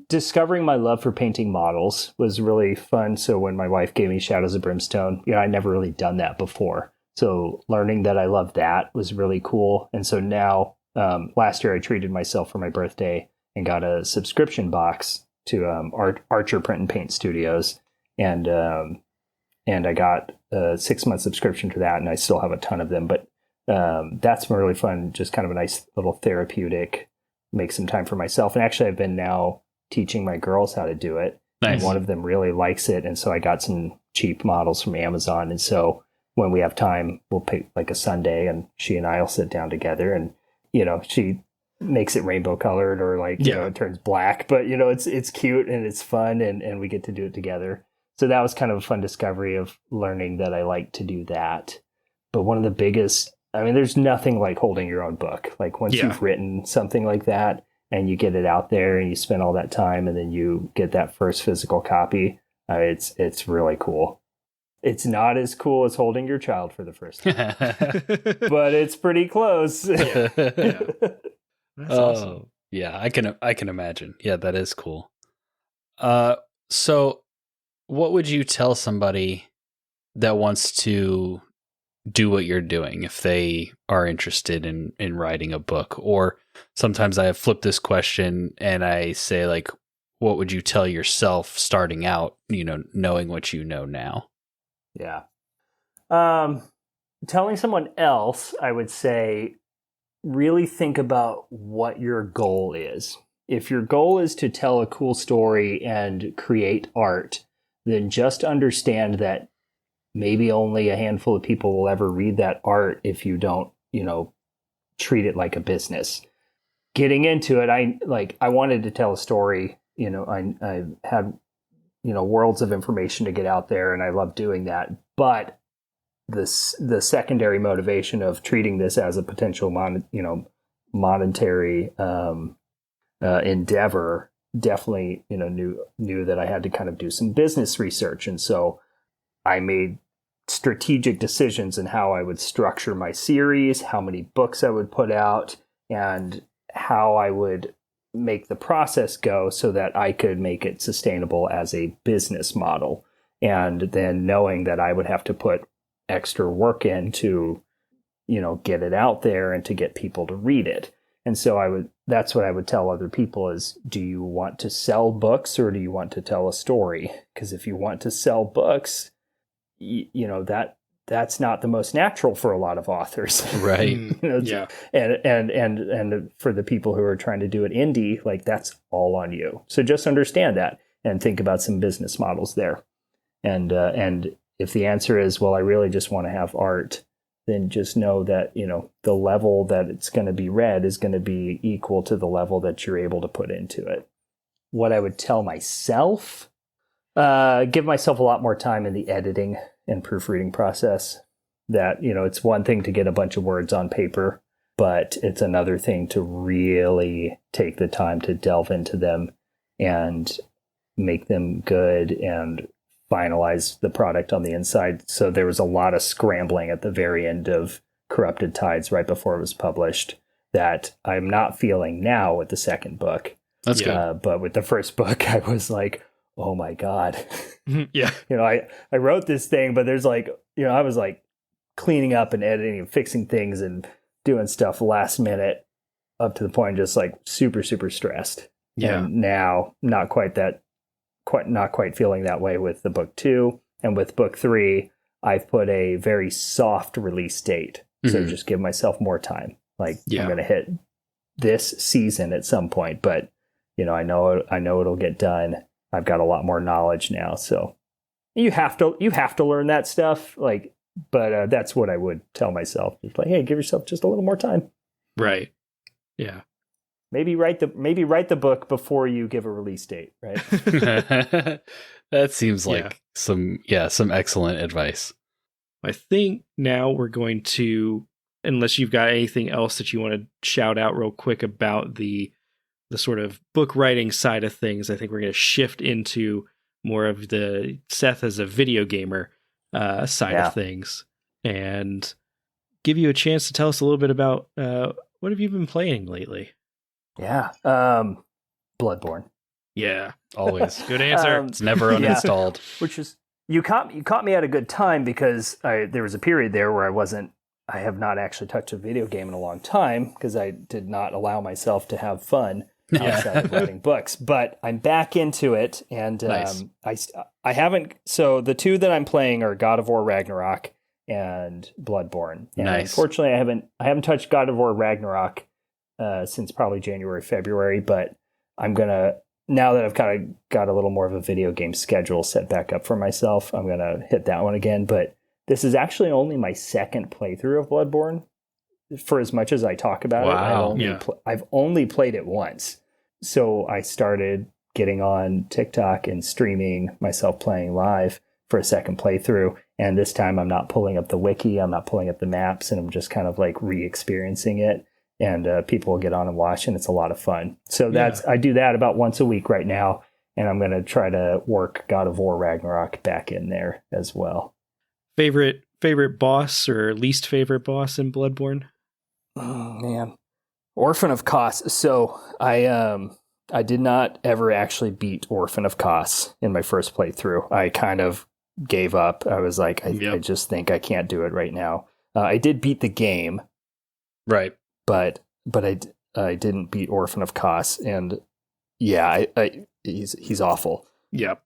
Discovering my love for painting models was really fun. So when my wife gave me Shadows of Brimstone, I never really done that before. So learning that I love that was really cool. And so now, last year I treated myself for my birthday and got a subscription box to Archer Print and Paint Studios, and I got a 6-month subscription to that, and I still have a ton of them. But that's been really fun, just kind of a nice little therapeutic, make some time for myself. And actually, I've been now teaching my girls how to do it. Nice. And one of them really likes it, and so I got some cheap models from Amazon. And so when we have time, we'll pick like a Sunday, and she and I will sit down together, and, she makes it rainbow colored, or like, it turns black, but it's cute and it's fun, and we get to do it together. So that was kind of a fun discovery of learning that I like to do that. But one of the biggest, there's nothing like holding your own book. Like once you've written something like that and you get it out there and you spend all that time and then you get that first physical copy, it's really cool. It's not as cool as holding your child for the first time, but it's pretty close. That's awesome. Yeah, I can imagine. Yeah, that is cool. So what would you tell somebody that wants to do what you're doing if they are interested in writing a book? Or sometimes I have flipped this question and I say, like, what would you tell yourself starting out, knowing what you know now? Yeah. Telling someone else, I would say, really think about what your goal is. If your goal is to tell a cool story and create art, then just understand that maybe only a handful of people will ever read that art if you don't, treat it like a business. Getting into it, I wanted to tell a story. I had, worlds of information to get out there, and I love doing that. But the secondary motivation of treating this as a potential monetary endeavor definitely, knew that I had to kind of do some business research. And so I made strategic decisions in how I would structure my series, how many books I would put out, and how I would make the process go so that I could make it sustainable as a business model. And then knowing that I would have to put extra work in to, get it out there and to get people to read it. And so that's what I would tell other people is, do you want to sell books or do you want to tell a story? Because if you want to sell books, that's not the most natural for a lot of authors. Right. Yeah. And for the people who are trying to do it indie, like that's all on you. So just understand that and think about some business models there. And if the answer is, well, I really just want to have art, then just know that, the level that it's going to be read is going to be equal to the level that you're able to put into it. What I would tell myself, give myself a lot more time in the editing and proofreading process. That, it's one thing to get a bunch of words on paper, but it's another thing to really take the time to delve into them and make them good and finalize the product on the inside. So there was a lot of scrambling at the very end of Corrupted Tides right before it was published that I'm not feeling now with the second book. That's good. But with the first book, I was like, oh my God. Yeah. I wrote this thing, but there's like, I was like cleaning up and editing and fixing things and doing stuff last minute up to the point just like super, super stressed. Yeah. And now not quite feeling that way with the book 2. And with book 3, I've put a very soft release date. So just give myself more time. Like I'm going to hit this season at some point, but I know it'll get done. I've got a lot more knowledge now. So you have to learn that stuff. But that's what I would tell myself. Just like, hey, give yourself just a little more time. Right. Yeah. Maybe write the book before you give a release date, right? That seems like some excellent advice. I think now we're going to, unless you've got anything else that you want to shout out real quick about the sort of book writing side of things, I think we're going to shift into more of the Seth as a video gamer side of things and give you a chance to tell us a little bit about what have you been playing lately? Yeah. Bloodborne. Yeah. Always. Good answer. It's never uninstalled. Which is, you caught me at a good time because there was a period there where I have not actually touched a video game in a long time because I did not allow myself to have fun outside of writing books. But I'm back into it, and nice. I haven't. So the 2 that I'm playing are God of War Ragnarok and Bloodborne. And nice. Unfortunately, I haven't touched God of War Ragnarok since probably January, February. But I'm gonna now that I've kind of got a little more of a video game schedule set back up for myself, I'm going to hit that one again. But this is actually only my second playthrough of Bloodborne. For as much as I talk about it, I've only played it once. So I started getting on TikTok and streaming myself playing live for a second playthrough. And this time I'm not pulling up the wiki, I'm not pulling up the maps, and I'm just kind of like re-experiencing it. And people will get on and watch, and it's a lot of fun. So I do that about once a week right now. And I'm going to try to work God of War Ragnarok back in there as well. Favorite boss or least favorite boss in Bloodborne? Oh, man. Orphan of Kos. So I did not ever actually beat Orphan of Kos in my first playthrough. I kind of gave up. I was like, I just think I can't do it right now. I did beat the game. Right. But I didn't beat Orphan of Kos. And yeah, he's awful. Yep.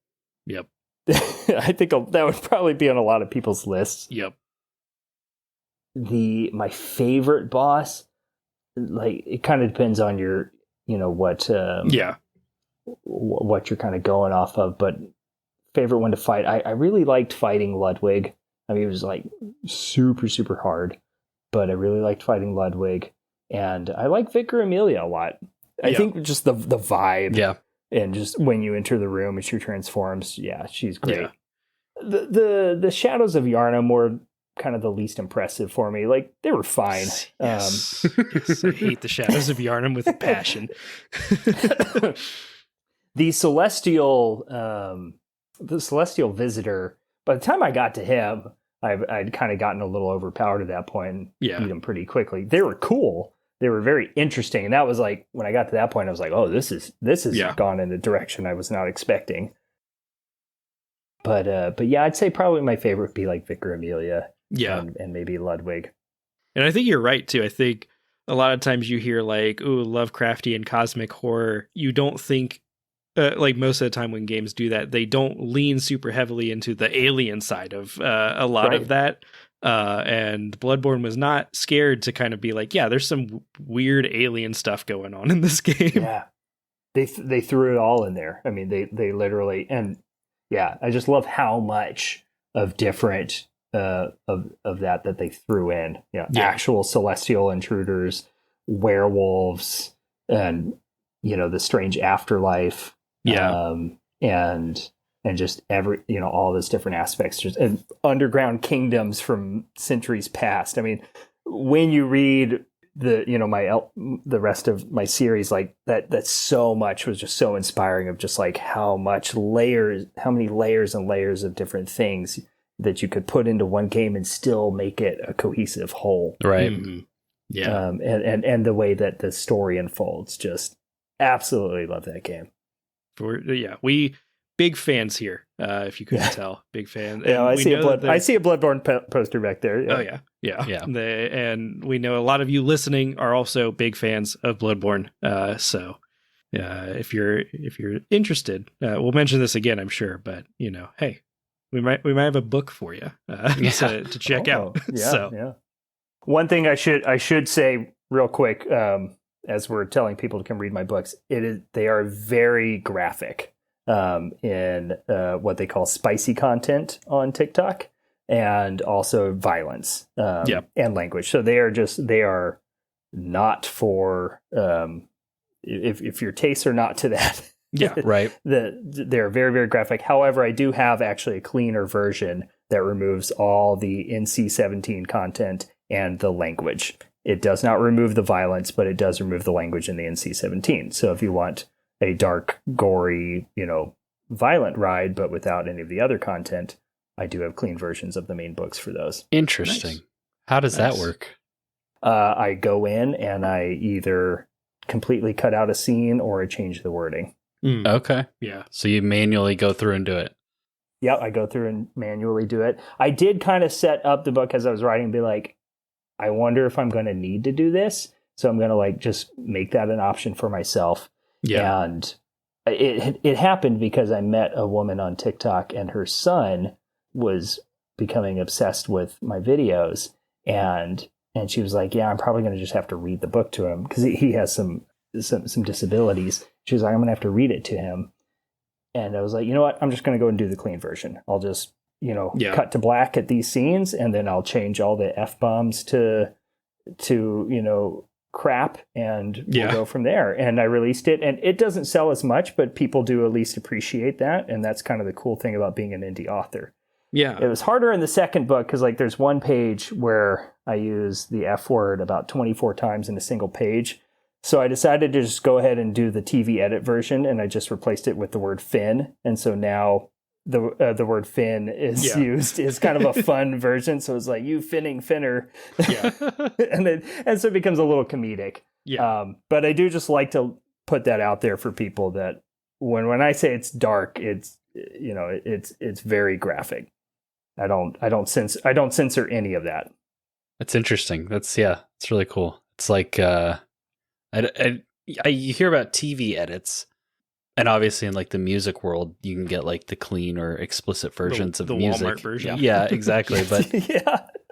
I think that would probably be on a lot of people's lists. Yep. My favorite boss, like, it kind of depends on your, what you're kind of going off of, but favorite one to fight, I really liked fighting Ludwig. I mean, it was like super, super hard, but I really liked fighting Ludwig, and I like Vicar Amelia a lot. I think just the vibe, and just when you enter the room and she transforms, she's great. Yeah. The Shadows of Yharnam were kind of the least impressive for me. Like, they were fine. Yes. Yes, I hate the Shadows of Yharnam with a passion. The Celestial Visitor, by the time I got to him, I'd kind of gotten a little overpowered at that point and beat him pretty quickly. They were cool. They were very interesting. And that was like, when I got to that point, I was like, oh, this is gone in a direction I was not expecting. But yeah, I'd say probably my favorite would be like Vicar Amelia. Yeah. And maybe Ludwig. And I think you're right, too. I think a lot of times you hear like, ooh, Lovecraftian cosmic horror. You don't think, like most of the time when games do that, they don't lean super heavily into the alien side of a lot of that. And Bloodborne was not scared to kind of be like, yeah, there's some weird alien stuff going on in this game. Yeah. They threw it all in there. I mean, they literally, and yeah, I just love how much of different of that they threw in. Actual celestial intruders, werewolves, and the strange afterlife. And just every all those different aspects, just and underground kingdoms from centuries past. I mean, when you read the rest of my series, like that so much was just so inspiring of just like how many layers and layers of different things that you could put into one game and still make it a cohesive whole. Right. Mm-hmm. Yeah. And the way that the story unfolds, just absolutely love that game. We big fans here. If you couldn't tell, big fan. Yeah, I see a Bloodborne poster back there. Yeah. Oh yeah. And we know a lot of you listening are also big fans of Bloodborne. So if you're interested, we'll mention this again, I'm sure. But hey, we might have a book for you to check out. Yeah. One thing I should say real quick, as we're telling people to come read my books, they are very graphic in what they call spicy content on TikTok, and also violence and language. So they are not for if your tastes are not to that. Yeah, right. They're very, very graphic. However, I do have actually a cleaner version that removes all the NC-17 content and the language. It does not remove the violence, but it does remove the language in the NC-17. So if you want a dark, gory, violent ride, but without any of the other content, I do have clean versions of the main books for those. Interesting. Nice. How does that work? I go in and I either completely cut out a scene or I change the wording. Okay. Yeah. So you manually go through and do it. Yeah, I go through and manually do it. I did kind of set up the book as I was writing and be like, I wonder if I'm going to need to do this. So I'm going to like just make that an option for myself. Yeah. And it happened because I met a woman on TikTok and her son was becoming obsessed with my videos. And she was like, yeah, I'm probably going to just have to read the book to him because he has some some disabilities. She was like, I'm going to have to read it to him. And I was like, you know what? I'm just going to go and do the clean version. I'll just, cut to black at these scenes, and then I'll change all the F-bombs to crap, and we'll go from there. And I released it, and it doesn't sell as much, but people do at least appreciate that. And that's kind of the cool thing about being an indie author. Yeah. It was harder in the second book because there's one page where I use the F word about 24 times in a single page. So I decided to just go ahead and do the TV edit version, and I just replaced it with the word Finn. And so now the word Finn is used. It's kind of a fun version. So it's like, you finning finner. Yeah. and so it becomes a little comedic. Yeah. But I do just like to put that out there for people that when I say it's dark, it's very graphic. I don't censor any of that. That's interesting. It's really cool. It's like you hear about TV edits, and obviously in like the music world, you can get like the clean or explicit versions of the music. Walmart version. Yeah, exactly. But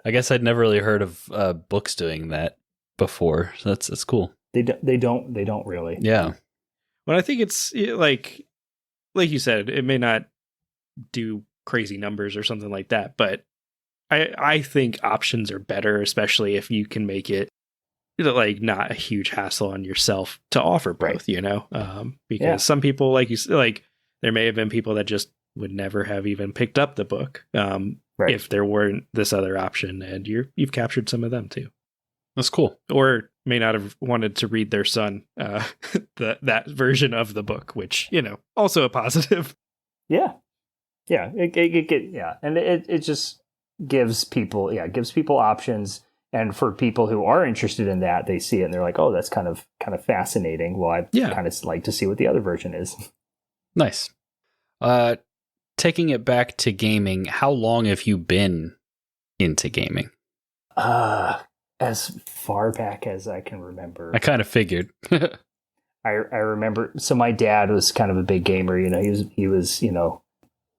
I guess I'd never really heard of books doing that before. So that's cool. They don't really. Yeah. Well, I think it's like you said, it may not do crazy numbers or something like that, but I think options are better, especially if you can make it like not a huge hassle on yourself to offer both, because some people, like you said, like there may have been people that just would never have even picked up the book if there weren't this other option, and you've captured some of them too. That's cool. Or may not have wanted to read their son that version of the book, which also a positive. Yeah. And it just gives people options. And for people who are interested in that, they see it and they're like, oh, that's kind of fascinating. Well, I kind of like to see what the other version is. Nice. Taking it back to gaming, how long have you been into gaming? As far back as I can remember. I kind of figured. I remember. So my dad was kind of a big gamer. He was an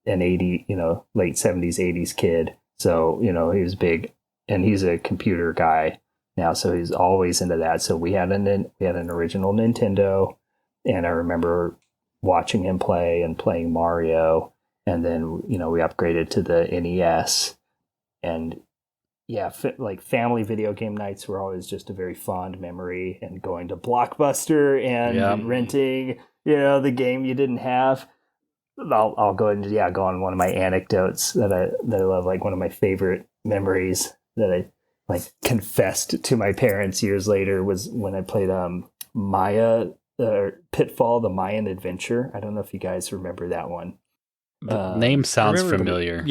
late 70s, 80s kid. So he was big. And he's a computer guy now, so he's always into that. So we had an original Nintendo, and I remember watching him play and playing Mario. And then we upgraded to the NES, and like family video game nights were always just a very fond memory. And going to Blockbuster and renting the game you didn't have. I'll go ahead and go on one of my anecdotes that I love, like one of my favorite memories that I like confessed to my parents years later was when I played Pitfall, the Mayan Adventure. I don't know if you guys remember that one. The name sounds familiar.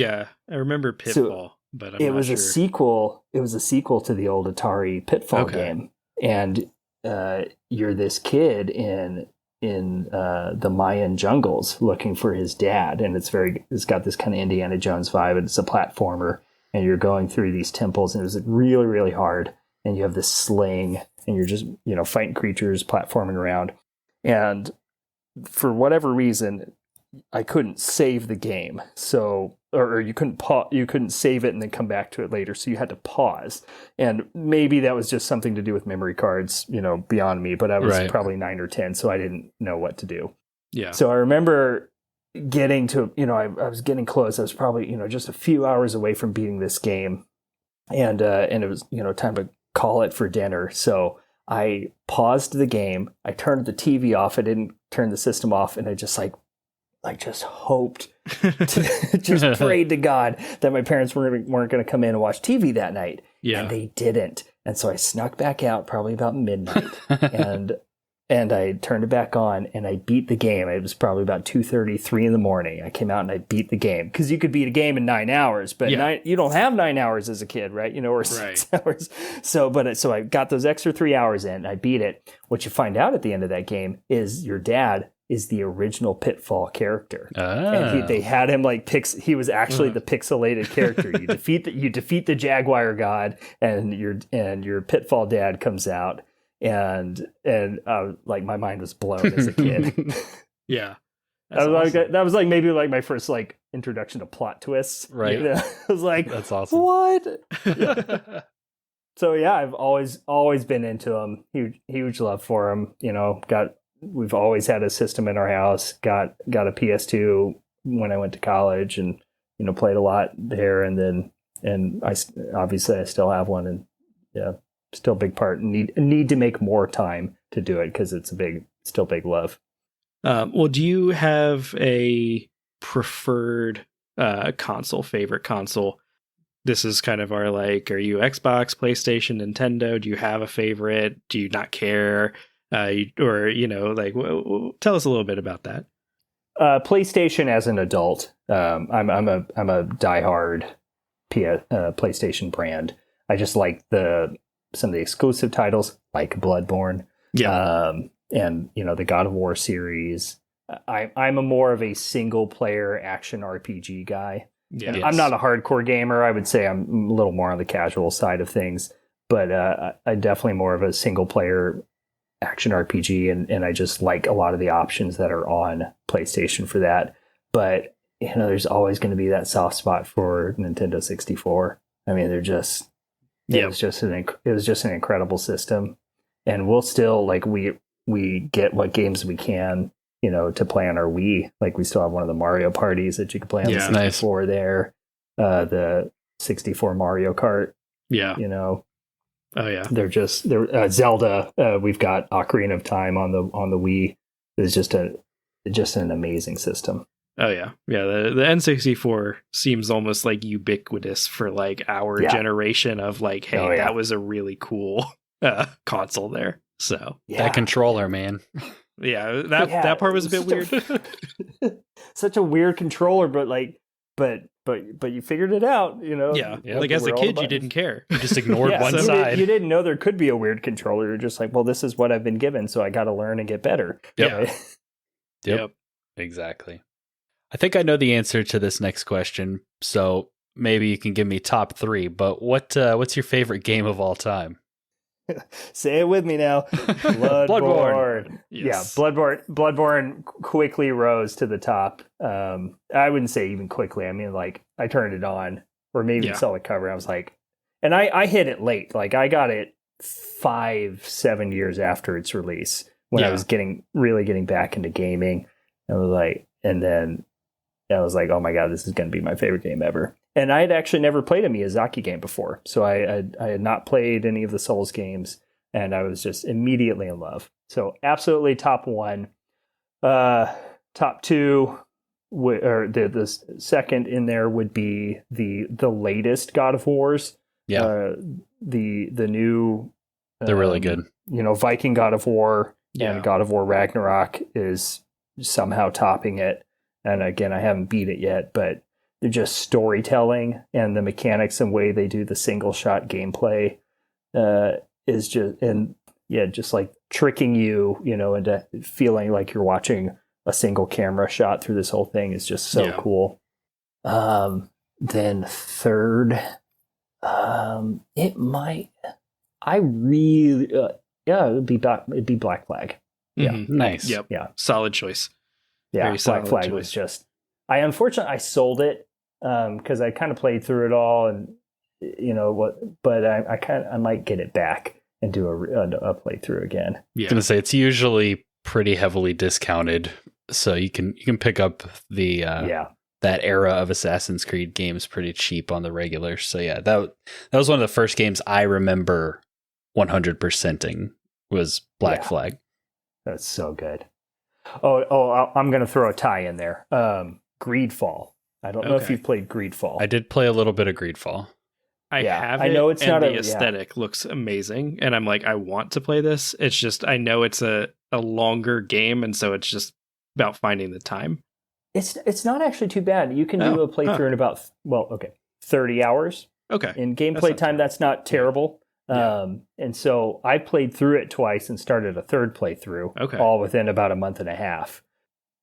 I remember Pitfall, but I'm it not was sure. a sequel. It was a sequel to the old Atari Pitfall game, and you're this kid in the Mayan jungles looking for his dad, and it's got this kind of Indiana Jones vibe, and it's a platformer. And you're going through these temples, and it was really, really hard. And you have this sling, and you're just, fighting creatures, platforming around. And for whatever reason, I couldn't save the game. So, or you couldn't save it and then come back to it later. So you had to pause. And maybe that was just something to do with memory cards, beyond me. But I was probably 9 or 10, so I didn't know what to do. Yeah. So I remember getting to, I was getting close. I was probably, just a few hours away from beating this game. And it was, time to call it for dinner. So I paused the game. I turned the TV off. I didn't turn the system off. And I just just hoped, just prayed to God that my parents weren't going to come in and watch TV that night. Yeah. And they didn't. And so I snuck back out probably about midnight and I turned it back on and I beat the game. It was probably about 2:30, 3 in the morning. I came out and I beat the game because you could beat a game in 9 hours, but you don't have 9 hours as a kid, right? Or 6 hours. So I got those extra 3 hours in. I beat it. What you find out at the end of that game is your dad is the original Pitfall character, and they had him he was actually the pixelated character. You defeat the Jaguar God, and your Pitfall dad comes out. And my mind was blown as a kid. Yeah, that was maybe my first introduction to plot twists. Right. I was like, that's awesome. What? Yeah. So yeah, I've always been into them. Huge love for them. You know, we've always had a system in our house. Got a PS2 when I went to college, and you know, played a lot there. And I still have one, and yeah, still a big part. Need to make more time to do it because it's still big love. Well, do you have a preferred favorite console? This is kind of our like, are you Xbox, PlayStation, Nintendo? Do you have a favorite? Do you not care? Or, you know, like, tell us a little bit about that. PlayStation as an adult. I'm a diehard PlayStation brand. I just like some of the exclusive titles, like Bloodborne. Yeah. And you know, the God of War series. I'm a more of a single player action RPG guy. Yeah. Yes. I'm not a hardcore gamer. I would say I'm a little more on the casual side of things, but I'm definitely more of a single player action RPG, and I just like a lot of the options that are on PlayStation for that. But you know, there's always going to be that soft spot for Nintendo 64. I mean, it was just an incredible system, and we'll still like we get what games we can, you know, to play on our Wii. Like we still have one of the Mario parties that you can play on the 64 there. The 64 Mario Kart. Yeah. You know. Oh yeah. They're Zelda. We've got Ocarina of Time on the Wii. It's just an amazing system. Oh yeah. Yeah. The N64 seems almost like ubiquitous for like our generation of like, hey, that was a really cool console there. So that controller, man. Yeah, that part was a bit weird. Such a weird controller, but you figured it out, you know. Yeah, like as a kid, you didn't care. You just ignored one side. You didn't know there could be a weird controller. You're just like, well, this is what I've been given, so I got to learn and get better. Yep. Right? Yep. Exactly. I think I know the answer to this next question, so maybe you can give me top 3. But what's your favorite game of all time? Say it with me now. Bloodborne. Yes. Yeah, Bloodborne quickly rose to the top. I wouldn't say even quickly. I mean, like, I turned it on, or maybe saw the cover. I was like, and I hit it late. Like, I got it 5-7 years after its release, when I was really getting back into gaming. I was like, and then I was like, oh my God, this is going to be my favorite game ever. And I had actually never played a Miyazaki game before. So I had not played any of the Souls games, and I was just immediately in love. So absolutely top 1. Top 2, or the second in there would be the latest God of Wars. Yeah. The new... They're really good. You know, Viking God of War and God of War Ragnarok is somehow topping it. And again, I haven't beat it yet, but they're just storytelling, and the mechanics and way they do the single shot gameplay is just like tricking you, you know, into feeling like you're watching a single camera shot through this whole thing is just so cool. Then third, it'd be Black Flag. Yeah. Mm-hmm. Nice. Yep. Yeah. Solid choice. Yeah. Black Flag was just, unfortunately I sold it because I kind of played through it all, and you know what, but I might get it back and do a playthrough again. Yeah. I was gonna say it's usually pretty heavily discounted, so you can pick up the that era of Assassin's Creed games pretty cheap on the regular. So yeah, that was one of the first games I remember 100%ing was Black Flag. That's so good. Oh, I'm going to throw a tie in there. Greedfall. I don't know if you've played Greedfall. I did play a little bit of Greedfall. I have it, I know it's not the aesthetic looks amazing, and I'm like, I want to play this. It's just, I know it's a longer game, and so it's just about finding the time. It's not actually too bad. You can do a playthrough in about 30 hours. Okay. In gameplay time, that's not terrible. Yeah. And so I played through it twice and started a third playthrough, all within about a month and a half.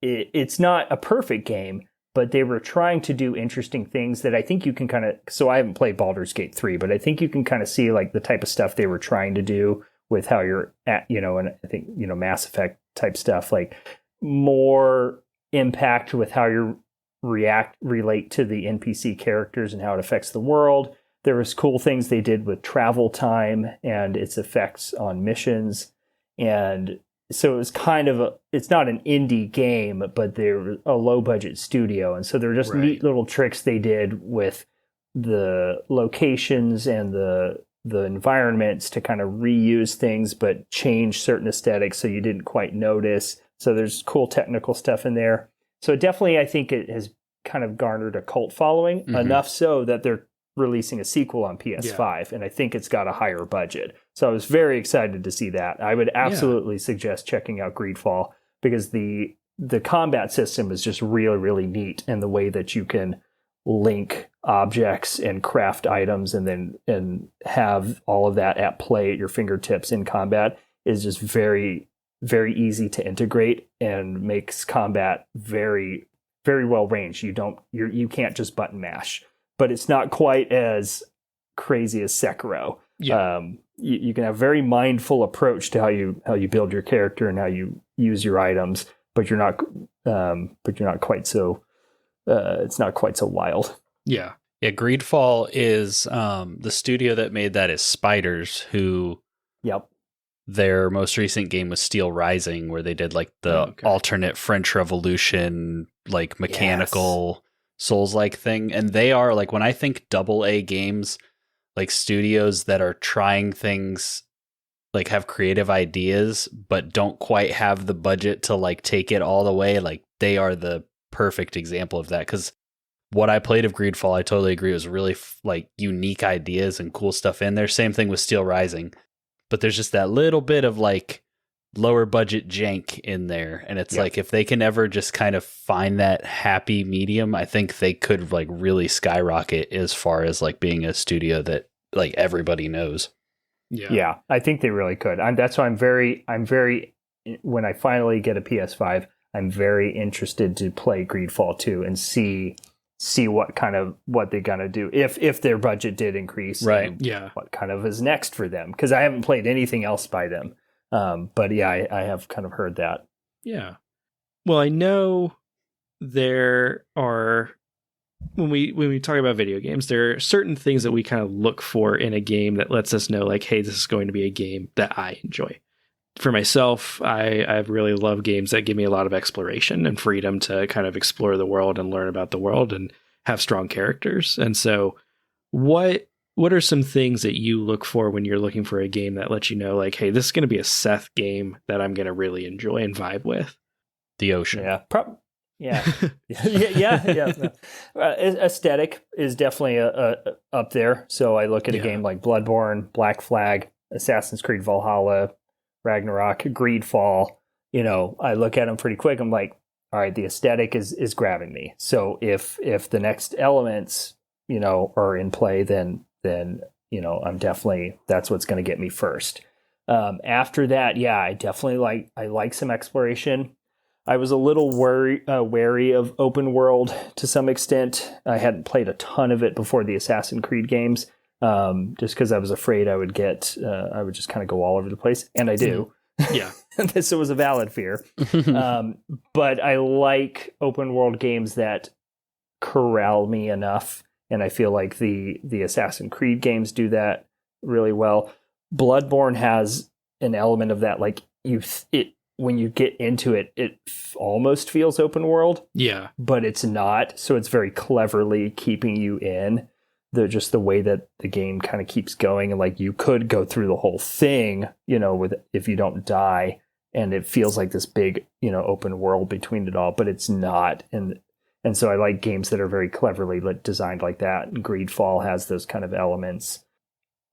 It's not a perfect game, but they were trying to do interesting things that I think you can kind of, so I haven't played Baldur's Gate 3, but I think you can kind of see like the type of stuff they were trying to do with how you're at, you know, and I think, you know, Mass Effect type stuff, like more impact with how you relate to the NPC characters and how it affects the world. there was cool things they did with travel time and its effects on missions. And so it was kind of it's not an indie game, but they're a low budget studio. And so they're just neat little tricks they did with the locations and the environments to kind of reuse things, but change certain aesthetics so you didn't quite notice. So there's cool technical stuff in there. So definitely, I think it has kind of garnered a cult following, enough so that they're releasing a sequel on PS5, and I think it's got a higher budget. So I was very excited to see that. I would absolutely suggest checking out Greedfall, because the combat system is just really, really neat, and the way that you can link objects and craft items and have all of that at play at your fingertips in combat is just very, very easy to integrate and makes combat very, very well ranged. You can't just button mash, but it's not quite as crazy as Sekiro. You can have a very mindful approach to how you build your character and how you use your items, but you're not quite so it's not quite so wild. Yeah. Greedfall is the studio that made that is Spiders, who their most recent game was Steel Rising, where they did like the alternate French Revolution, like mechanical Souls-like thing. And they are like, when I think AA games, like studios that are trying things, like have creative ideas, but don't quite have the budget to like take it all the way. Like they are the perfect example of that. Because what I played of Greedfall, I totally agree, was really like unique ideas and cool stuff in there. Same thing with Steel Rising, but there's just that little bit of like lower budget jank in there. And it's like, if they can ever just kind of find that happy medium, I think they could like really skyrocket as far as like being a studio that like everybody knows. Yeah, I think they really could. That's why I'm very, when I finally get a PS5, I'm very interested to play Greedfall 2 and see what they're gonna do if their budget did increase, right? What kind of is next for them? Because I haven't played anything else by them, but I have kind of heard that. Yeah, well, I know there are when we talk about video games, there are certain things that we kind of look for in a game that lets us know, like, hey, this is going to be a game that I enjoy. For myself, I really love games that give me a lot of exploration and freedom to kind of explore the world and learn about the world and have strong characters. And so what are some things that you look for when you're looking for a game that lets you know, like, hey, this is going to be a Seth game that I'm going to really enjoy and vibe with? The ocean. Yeah. Aesthetic is definitely up there. So I look at a game like Bloodborne, Black Flag, Assassin's Creed Valhalla, Ragnarok, Greedfall. I look at them pretty quick. I'm like, all right, the aesthetic is grabbing me. So if the next elements, are in play, then I'm definitely, that's what's going to get me first. After that, I definitely like some exploration. I was a little wary of open world to some extent. I hadn't played a ton of it before the Assassin's Creed games. Just because I was afraid I would just kind of go all over the place, and I do. Yeah, this was a valid fear. But I like open world games that corral me enough, and I feel like the Assassin's Creed games do that really well. Bloodborne has an element of that, like when you get into it, it almost feels open world. Yeah, but it's not. So it's very cleverly keeping you in. Just the way that the game kind of keeps going, and like you could go through the whole thing, if you don't die, and it feels like this big, open world between it all, but it's not. And so I like games that are very cleverly designed like that. And Greedfall has those kind of elements.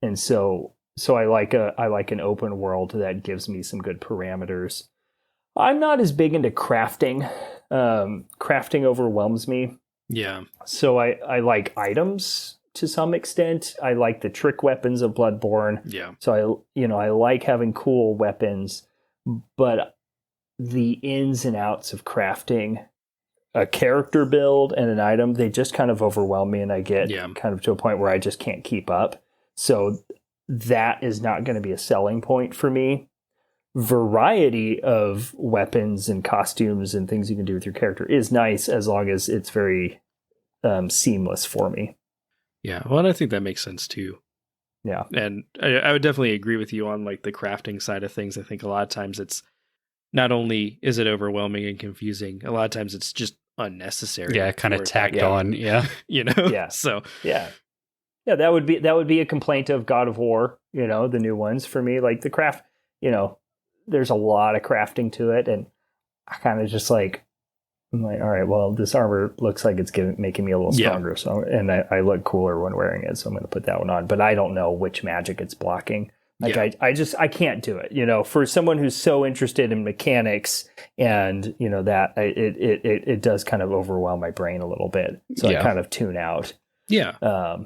And so I like an open world that gives me some good parameters. I'm not as big into crafting. Crafting overwhelms me. Yeah. So I like items to some extent. I like the trick weapons of Bloodborne. Yeah. So I like having cool weapons, but the ins and outs of crafting a character build and an item, they just kind of overwhelm me, and I get kind of to a point where I just can't keep up. So that is not going to be a selling point for me. Variety of weapons and costumes and things you can do with your character is nice, as long as it's very seamless for me. Yeah, well, and I think that makes sense too. Yeah. And I would definitely agree with you on like the crafting side of things. I think a lot of times it's not only is it overwhelming and confusing, a lot of times it's just unnecessary. Yeah, kind of tacked Yeah. on. Yeah. You know? Yeah. So Yeah. Yeah, that would be a complaint of God of War, you know, the new ones for me. Like the craft, you know, there's a lot of crafting to it, and I kind of just like, I'm like, all right, well, this armor looks like it's making me a little stronger, so and I look cooler when wearing it, so I'm going to put that one on. But I don't know which magic it's blocking. Like I can't do it. You know, for someone who's so interested in mechanics, and you know that it does kind of overwhelm my brain a little bit, so I kind of tune out. Yeah.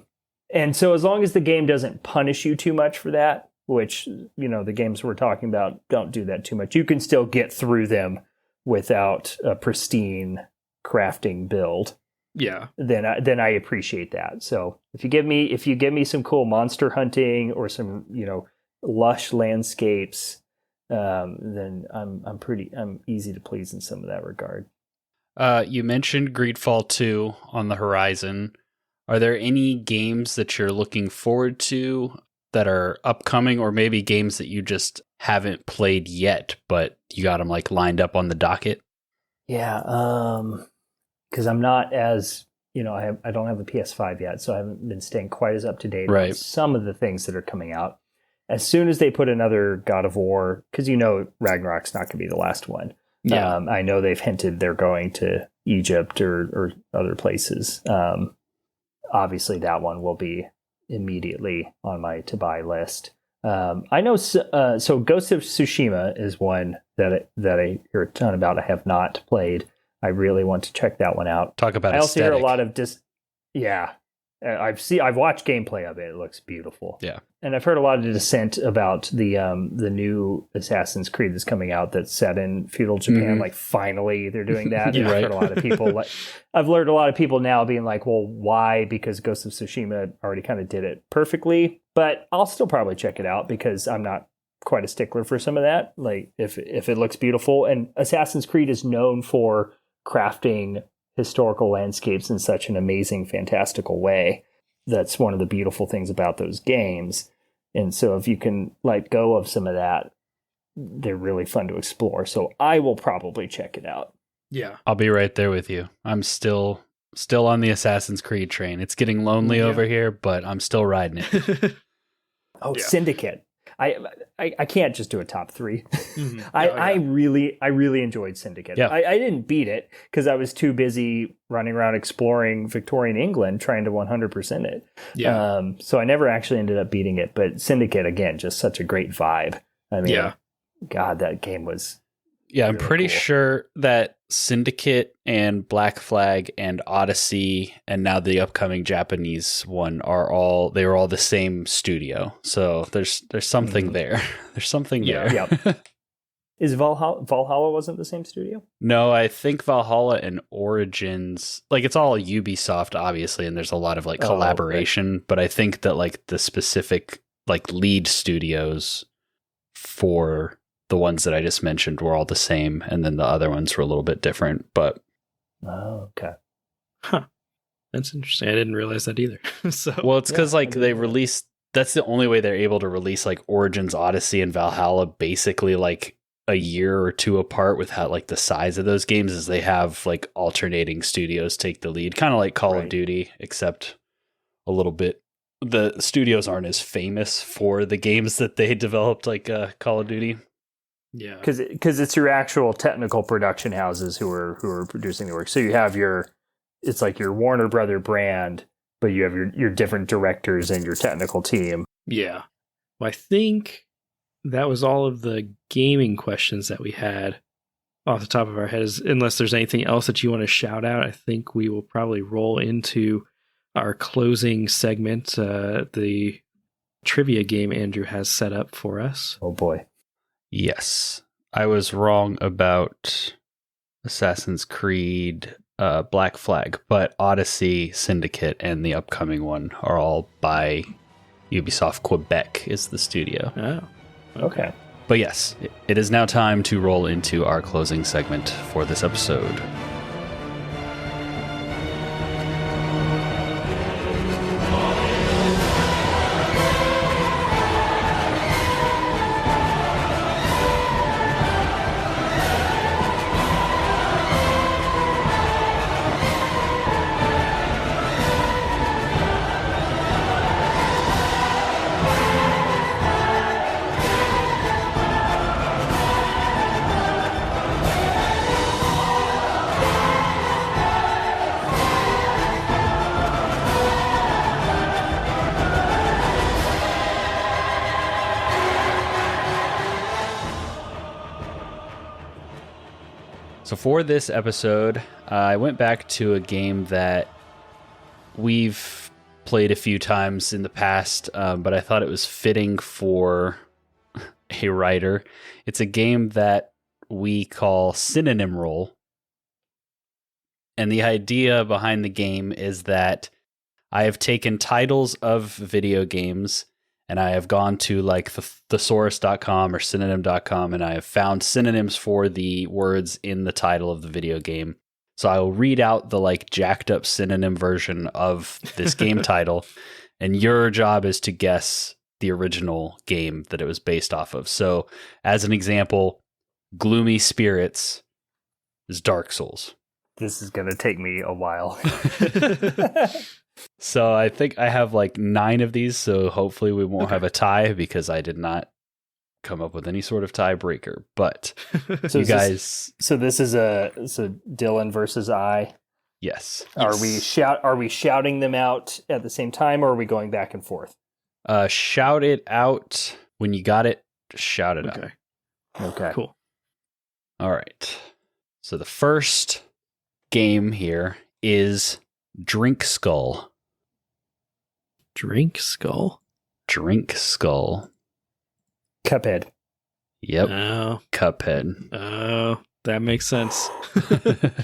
And so as long as the game doesn't punish you too much for that, which, you know, the games we're talking about don't do that too much, you can still get through them without a pristine crafting build. Yeah. Then I appreciate that. So if you give me some cool monster hunting or some, you know, lush landscapes, then I'm easy to please in some of that regard. You mentioned Greedfall 2 on the horizon. Are there any games that you're looking forward to that are upcoming, or maybe games that you just haven't played yet, but you got them like lined up on the docket? Yeah, because I'm not as, you know, I don't have a PS5 yet, so I haven't been staying quite as up to date on some of the things that are coming out. As soon as they put another God of War, because you know Ragnarok's not going to be the last one. Yeah. I know they've hinted they're going to Egypt or other places. Obviously, that one will be immediately on my to buy list. I know. So Ghost of Tsushima is one that I hear a ton about. I have not played. I really want to check that one out. Talk about. I also hear a lot of yeah. I've watched gameplay of it. It looks beautiful. Yeah. And I've heard a lot of dissent about the new Assassin's Creed that's coming out that's set in feudal Japan. Mm-hmm. Like finally they're doing that. Yeah, I've heard a lot of people I've learned a lot of people now being like, well, why? Because Ghost of Tsushima already kind of did it perfectly. But I'll still probably check it out because I'm not quite a stickler for some of that. Like if it looks beautiful, and Assassin's Creed is known for crafting historical landscapes in such an amazing, fantastical way. That's one of the beautiful things about those games. And so if you can let go of some of that, they're really fun to explore. So I will probably check it out. Yeah. I'll be right there with you. I'm still on the Assassin's Creed train. It's getting lonely over here, but I'm still riding it. Syndicate. I can't just do a top three. Mm-hmm. I really enjoyed Syndicate. Yeah. I didn't beat it because I was too busy running around exploring Victorian England trying to 100% it. Yeah. So I never actually ended up beating it. But Syndicate, again, just such a great vibe. I mean, God, that game was. Yeah, I'm really pretty cool. sure that Syndicate and Black Flag and Odyssey and now the upcoming Japanese one are all the same studio. So there's something there. There's something there. Yeah. Is Valhalla wasn't the same studio? No, I think Valhalla and Origins, like it's all Ubisoft obviously, and there's a lot of like collaboration, but I think that like the specific like lead studios for the ones that I just mentioned were all the same, and then the other ones were a little bit different. But okay, that's interesting. I didn't realize that either. So well, it's because like they released. That's the only way they're able to release like Origins, Odyssey, and Valhalla basically like a year or two apart with how like the size of those games is they have like alternating studios take the lead, kind of like Call of Duty, except a little bit. The studios aren't as famous for the games that they developed, like Call of Duty. Yeah, because it's your actual technical production houses who are producing the work. So you have it's like your Warner Brother brand, but you have your different directors and your technical team. Yeah, well, I think that was all of the gaming questions that we had off the top of our heads. Unless there's anything else that you want to shout out, I think we will probably roll into our closing segment, the trivia game Andrew has set up for us. Oh boy. Yes, I was wrong about Assassin's Creed, Black Flag, but Odyssey, Syndicate, and the upcoming one are all by Ubisoft Quebec is the studio. Oh, okay. But yes, it is now time to roll into our closing segment for this episode. So for this episode, I went back to a game that we've played a few times in the past, but I thought it was fitting for a writer. It's a game that we call Synonym Role. And the idea behind the game is that I have taken titles of video games and I have gone to like thesaurus.com or synonym.com and I have found synonyms for the words in the title of the video game. So I will read out the like jacked up synonym version of this game title, and your job is to guess the original game that it was based off of. So as an example, Gloomy Spirits is Dark Souls. This is going to take me a while. So I think I have like 9 of these, so hopefully we won't have a tie because I did not come up with any sort of tiebreaker. But So you guys... this is Dylan versus I. Yes. Are we shouting them out at the same time, or are we going back and forth? Shout it out. When you got it, just shout it out. Okay. Cool. All right. So the first game here is Drink Skull. Drink Skull? Drink Skull. Cuphead. Yep. Oh. Cuphead. Oh, that makes sense. That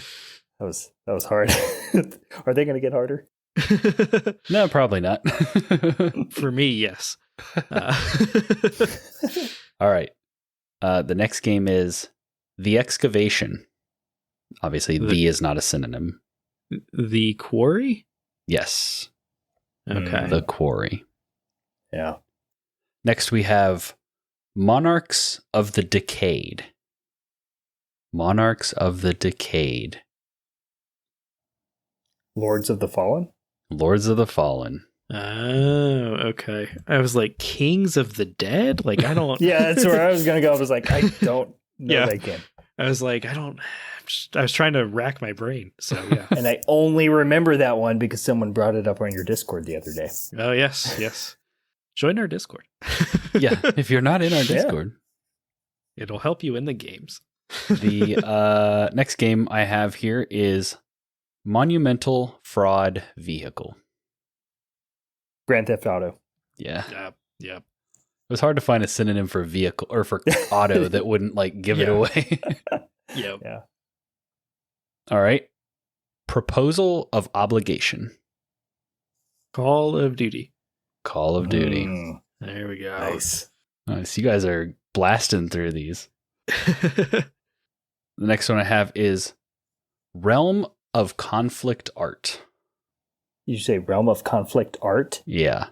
was hard. Are they going to get harder? No, probably not. For me, yes. All right. The next game is The Excavation. Obviously, the is not a synonym. The Quarry? Yes. Okay. The Quarry. Yeah. Next, we have Monarchs of the Decayed. Monarchs of the Decayed. Lords of the Fallen? Lords of the Fallen. Oh, okay. I was like, Kings of the Dead? Like, I don't... Yeah, that's where I was going to go. I was like, I don't know that game. I was like, I was trying to rack my brain. So, yeah. And I only remember that one because someone brought it up on your Discord the other day. Oh, yes. Join our Discord. Yeah, if you're not in our Discord. It'll help you in the games. The next game I have here is Monumental Fraud Vehicle. Grand Theft Auto. Yeah. Yep. It was hard to find a synonym for vehicle or for auto that wouldn't like give it away. Yep. Yeah. All right. Proposal of Obligation. Call of Duty. Call of Duty. There we go. Nice. Nice. You guys are blasting through these. The next one I have is Realm of Conflict Art. You say Realm of Conflict Art? Yeah.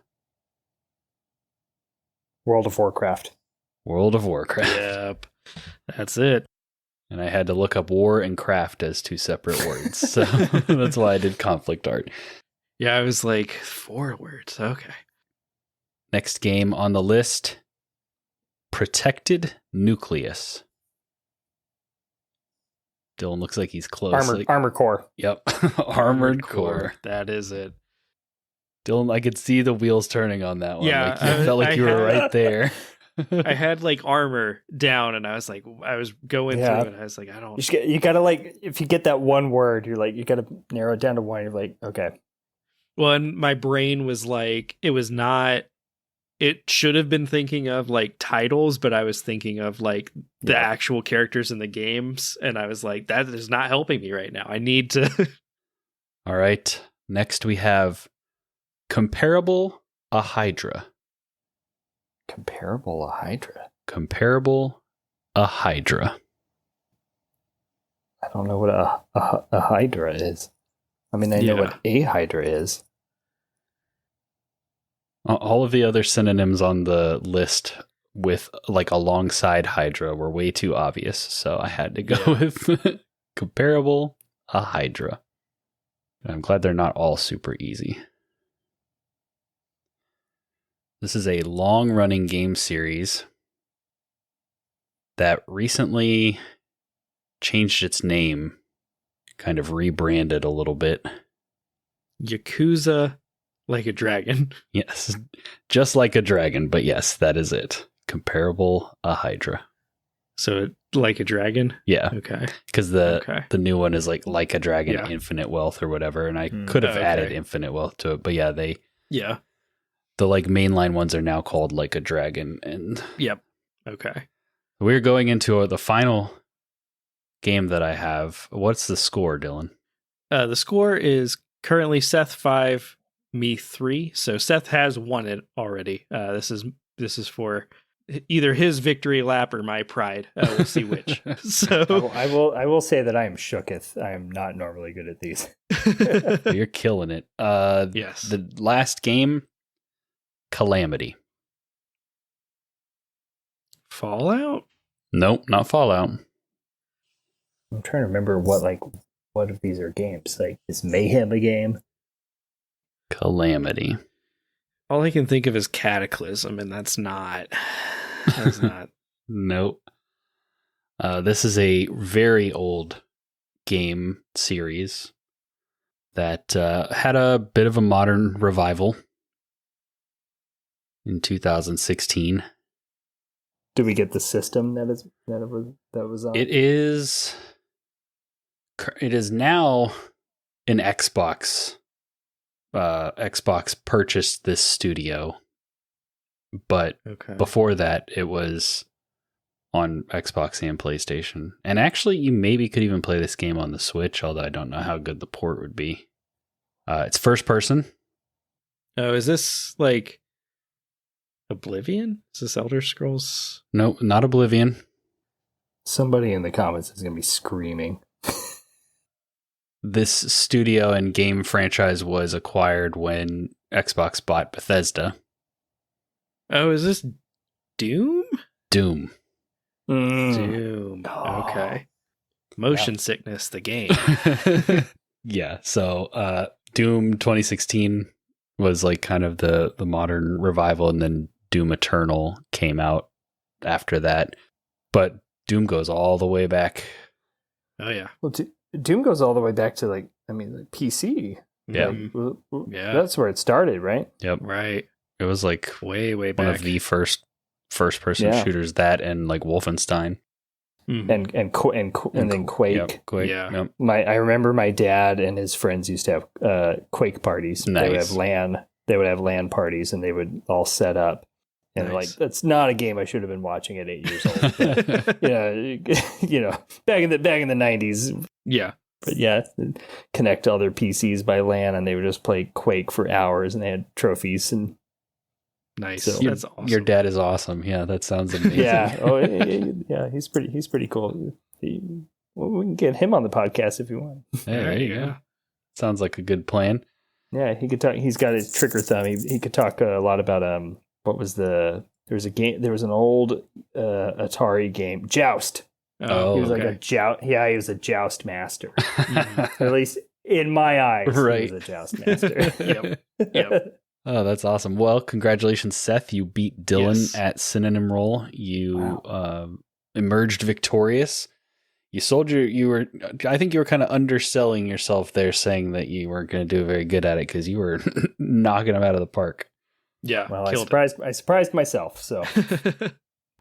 World of Warcraft. World of Warcraft. Yep. That's it. And I had to look up war and craft as 2 separate words. So that's why I did conflict art. Yeah, I was like, 4 words. Okay. Next game on the list, Protected Nucleus. Dylan looks like he's close. Armor Core. Yep. Armored Core. That is it. Dylan, I could see the wheels turning on that one. Yeah, Like, you felt like you were right there. I had like armor down and I was going through it. I was like, I don't. You gotta like, if you get that one word, you're like, you gotta narrow it down to one. You're like, okay. Well, and my brain was like, it should have been thinking of like titles, but I was thinking of like the actual characters in the games. And I was like, that is not helping me right now. I need to. All right. Next we have Comparable a Hydra. Comparable a Hydra. Comparable a Hydra. I don't know what a Hydra is. I mean, I know what a Hydra is. All of the other synonyms on the list with like alongside Hydra were way too obvious, so I had to go with Comparable a Hydra. And I'm glad they're not all super easy. This is a long-running game series that recently changed its name, kind of rebranded a little bit. Yakuza Like a Dragon. Yes, just like a dragon, but yes, that is it. Comparable a Hydra. So Like a Dragon? Yeah. Okay. Because the new one is like a Dragon, Infinite Wealth or whatever, and I could have added Infinite Wealth to it, but yeah, the like mainline ones are now called Like a Dragon, and Okay. We're going into the final game that I have. What's the score, Dylan? The score is currently Seth 5, me 3. So Seth has won it already. This is for either his victory lap or my pride. We'll see which. So I will say that I am shooketh. I am not normally good at these. You're killing it. Yes. The last game, Calamity. Fallout? Nope, not Fallout. I'm trying to remember what of these are games. Like, is Mayhem a game? Calamity. All I can think of is Cataclysm, and that's not. That's not. Nope. This is a very old game series that had a bit of a modern revival in 2016. Do we get the system that was on? It is now an Xbox. Xbox purchased this studio, but before that, it was on Xbox and PlayStation. And actually, you maybe could even play this game on the Switch, although I don't know how good the port would be. It's first person. Oh, is this like Oblivion? Is this Elder Scrolls? No, not Oblivion. Somebody in the comments is going to be screaming. This studio and game franchise was acquired when Xbox bought Bethesda. Oh, is this Doom? Doom. Doom. Okay. Motion sickness, the game. Yeah, so Doom 2016 was like kind of the modern revival, and then Doom Eternal came out after that. But Doom goes all the way back. Oh, yeah. Well, Doom goes all the way back to PC. Yeah. Yeah. That's where it started, right? Yep. Right. It was like way one back. of the first person shooters, that and like Wolfenstein. And then Quake. Yep, Quake. Yeah. Yep. I remember my dad and his friends used to have Quake parties. Nice. They would have LAN parties, and they would all set up. And Nice. that's not a game I should have been watching at 8 years old. But, back in the 90s. Yeah. But yeah, connect to other PCs by LAN, and they would just play Quake for hours, and they had trophies. And nice. So, That's awesome. Your dad is awesome. Yeah, that sounds amazing. yeah, he's pretty cool. We can get him on the podcast if you want. Hey, there you go. Sounds like a good plan. Yeah, he could talk. He's got his trigger thumb. He could talk a lot about what was there was an old Atari game, Joust. Oh, he was like a joust. Yeah, he was a joust master. At least in my eyes, right. He was a joust master. Yep. Oh, that's awesome. Well, congratulations, Seth. You beat Dylan at Synonym Role. You emerged victorious. I think you were kind of underselling yourself there, saying that you weren't going to do very good at it because you were knocking them out of the park. Yeah. Well, I surprised myself. So,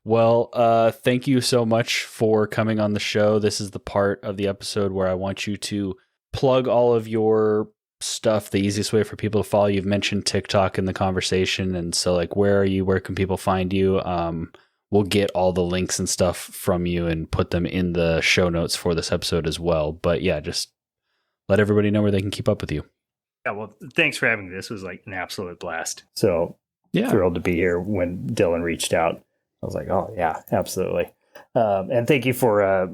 well, thank you so much for coming on the show. This is the part of the episode where I want you to plug all of your stuff. The easiest way for people to follow you. You've mentioned TikTok in the conversation, and so like, where are you? Where can people find you? We'll get all the links and stuff from you and put them in the show notes for this episode as well. But yeah, just let everybody know where they can keep up with you. yeah. Well, thanks for having me. This was like an absolute blast. So Yeah. thrilled to be here. When Dylan reached out, I was like, oh yeah, absolutely. And thank you for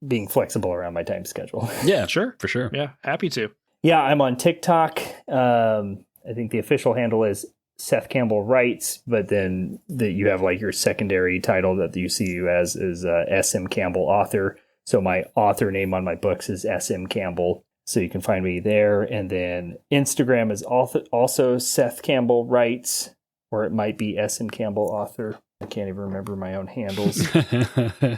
being flexible around my time schedule. Yeah, sure, for sure. Yeah. Happy to. Yeah, I'm on TikTok. I think the official handle is Seth Campbell Writes, but then you have like your secondary title that you see you as is SM Campbell Author. So my author name on my books is SM Campbell. So you can find me there. And then Instagram is also Seth Campbell Writes, or it might be SM Campbell Author. I can't even remember my own handles.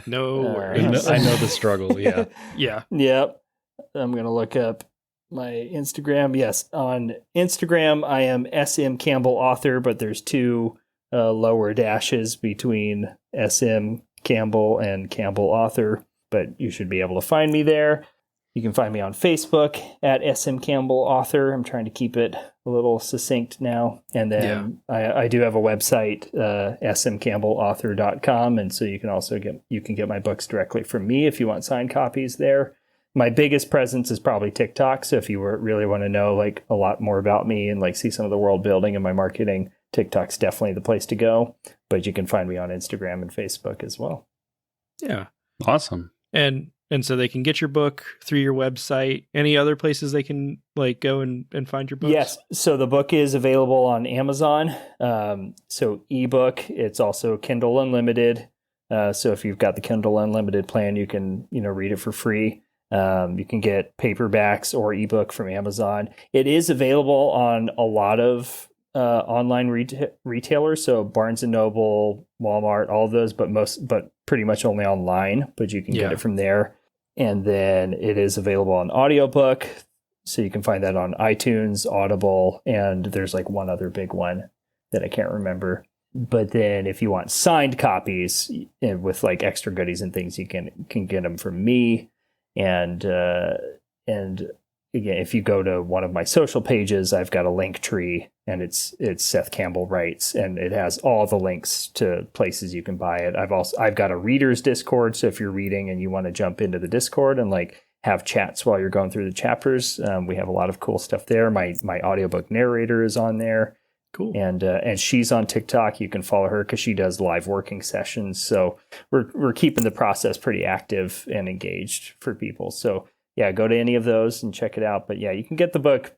No worries. I know the struggle. Yeah. Yeah. Yep. I'm going to look up my Instagram. Yes, on Instagram, I am SM Campbell Author, but there's two lower dashes between SM Campbell and Campbell Author, but you should be able to find me there. You can find me on Facebook at SM Campbell Author. I'm trying to keep it a little succinct now. And then I do have a website, smcampbellauthor.com. And so you can get my books directly from me if you want signed copies there. My biggest presence is probably TikTok. So if you really want to know like a lot more about me and like see some of the world building and my marketing, TikTok's definitely the place to go. But you can find me on Instagram and Facebook as well. Yeah. Awesome. And so they can get your book through your website. Any other places they can like go and find your books? Yes. So the book is available on Amazon. So ebook, it's also Kindle Unlimited. So if you've got the Kindle Unlimited plan, you can, read it for free. You can get paperbacks or ebook from Amazon. It is available on a lot of online retailers. So Barnes and Noble, Walmart, all of those, but pretty much only online, but you can get it from there. And then it is available on audiobook. So you can find that on iTunes, Audible, and there's like one other big one that I can't remember. But then if you want signed copies with like extra goodies and things, you can get them from me. And again, if you go to one of my social pages, I've got a link tree, and it's Seth Campbell Writes, and it has all the links to places you can buy it. I've got a readers Discord, so if you're reading and you want to jump into the Discord and like have chats while you're going through the chapters, we have a lot of cool stuff there. My audiobook narrator is on there. Cool. And she's on TikTok. You can follow her because she does live working sessions. So we're keeping the process pretty active and engaged for people. So yeah, go to any of those and check it out. But yeah, you can get the book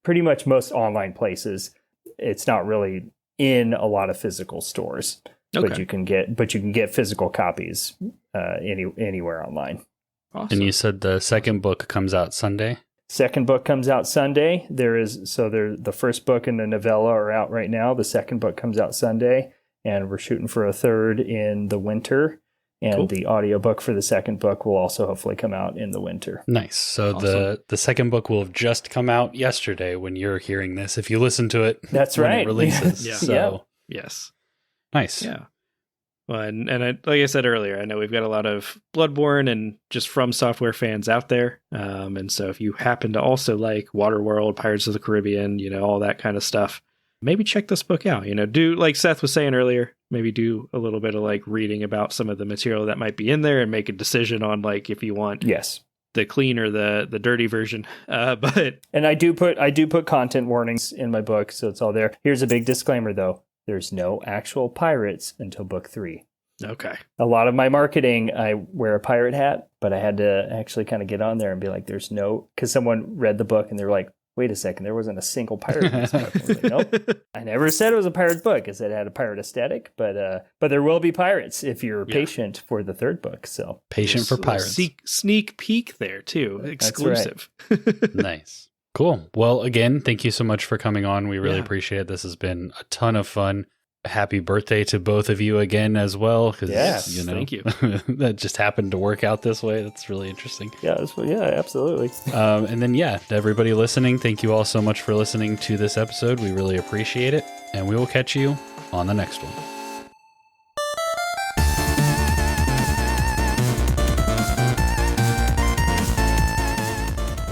pretty much most online places. It's not really in a lot of physical stores, but you can get physical copies anywhere online. Awesome. And you said the second book comes out Sunday? Second book comes out Sunday. The first book and the novella are out right now. The second book comes out Sunday, and we're shooting for a third in the winter. And the audiobook for the second book will also hopefully come out in the winter. Nice. So awesome. the second book will have just come out yesterday when you're hearing this, if you listen to it. That's when right. It releases. Yeah. So, yes. Nice. Yeah. Well, and like I said earlier, I know we've got a lot of Bloodborne and just From Software fans out there. And so if you happen to also like Waterworld, Pirates of the Caribbean, all that kind of stuff, maybe check this book out. Do, like Seth was saying earlier, maybe do a little bit of like reading about some of the material that might be in there and make a decision on like if you want the clean or the dirty version. And I do put content warnings in my book, so it's all there. Here's a big disclaimer though. There's no actual pirates until book 3. Okay. A lot of my marketing, I wear a pirate hat, but I had to actually kind of get on there and be like, because someone read the book and they were like, wait a second, there wasn't a single pirate in this book. I was like, nope. I never said it was a pirate's book. I said it had a pirate aesthetic, but there will be pirates if you're patient for the third book. So patient for pirates. Sneak peek there too. Exclusive. Right. Nice. Cool. Well, again, thank you so much for coming on. We really appreciate it. This has been a ton of fun. Happy birthday to both of you again as well. Thank you. That just happened to work out this way. That's really interesting. Yeah, absolutely. And then, to everybody listening, thank you all so much for listening to this episode. We really appreciate it. And we will catch you on the next one.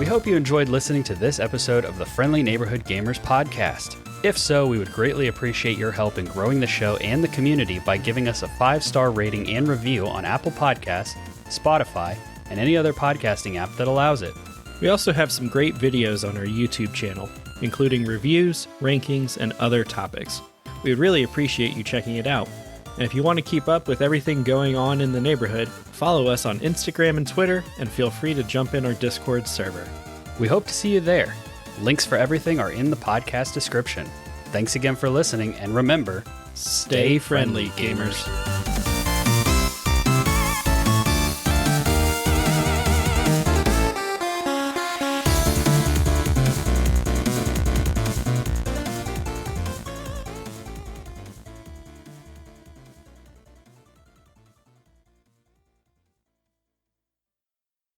We hope you enjoyed listening to this episode of the Friendly Neighborhood Gamers podcast. If so, we would greatly appreciate your help in growing the show and the community by giving us a 5-star rating and review on Apple Podcasts, Spotify, and any other podcasting app that allows it. We also have some great videos on our YouTube channel, including reviews, rankings, and other topics. We would really appreciate you checking it out. And if you want to keep up with everything going on in the neighborhood, follow us on Instagram and Twitter, and feel free to jump in our Discord server. We hope to see you there. Links for everything are in the podcast description. Thanks again for listening, and remember, stay friendly, gamers.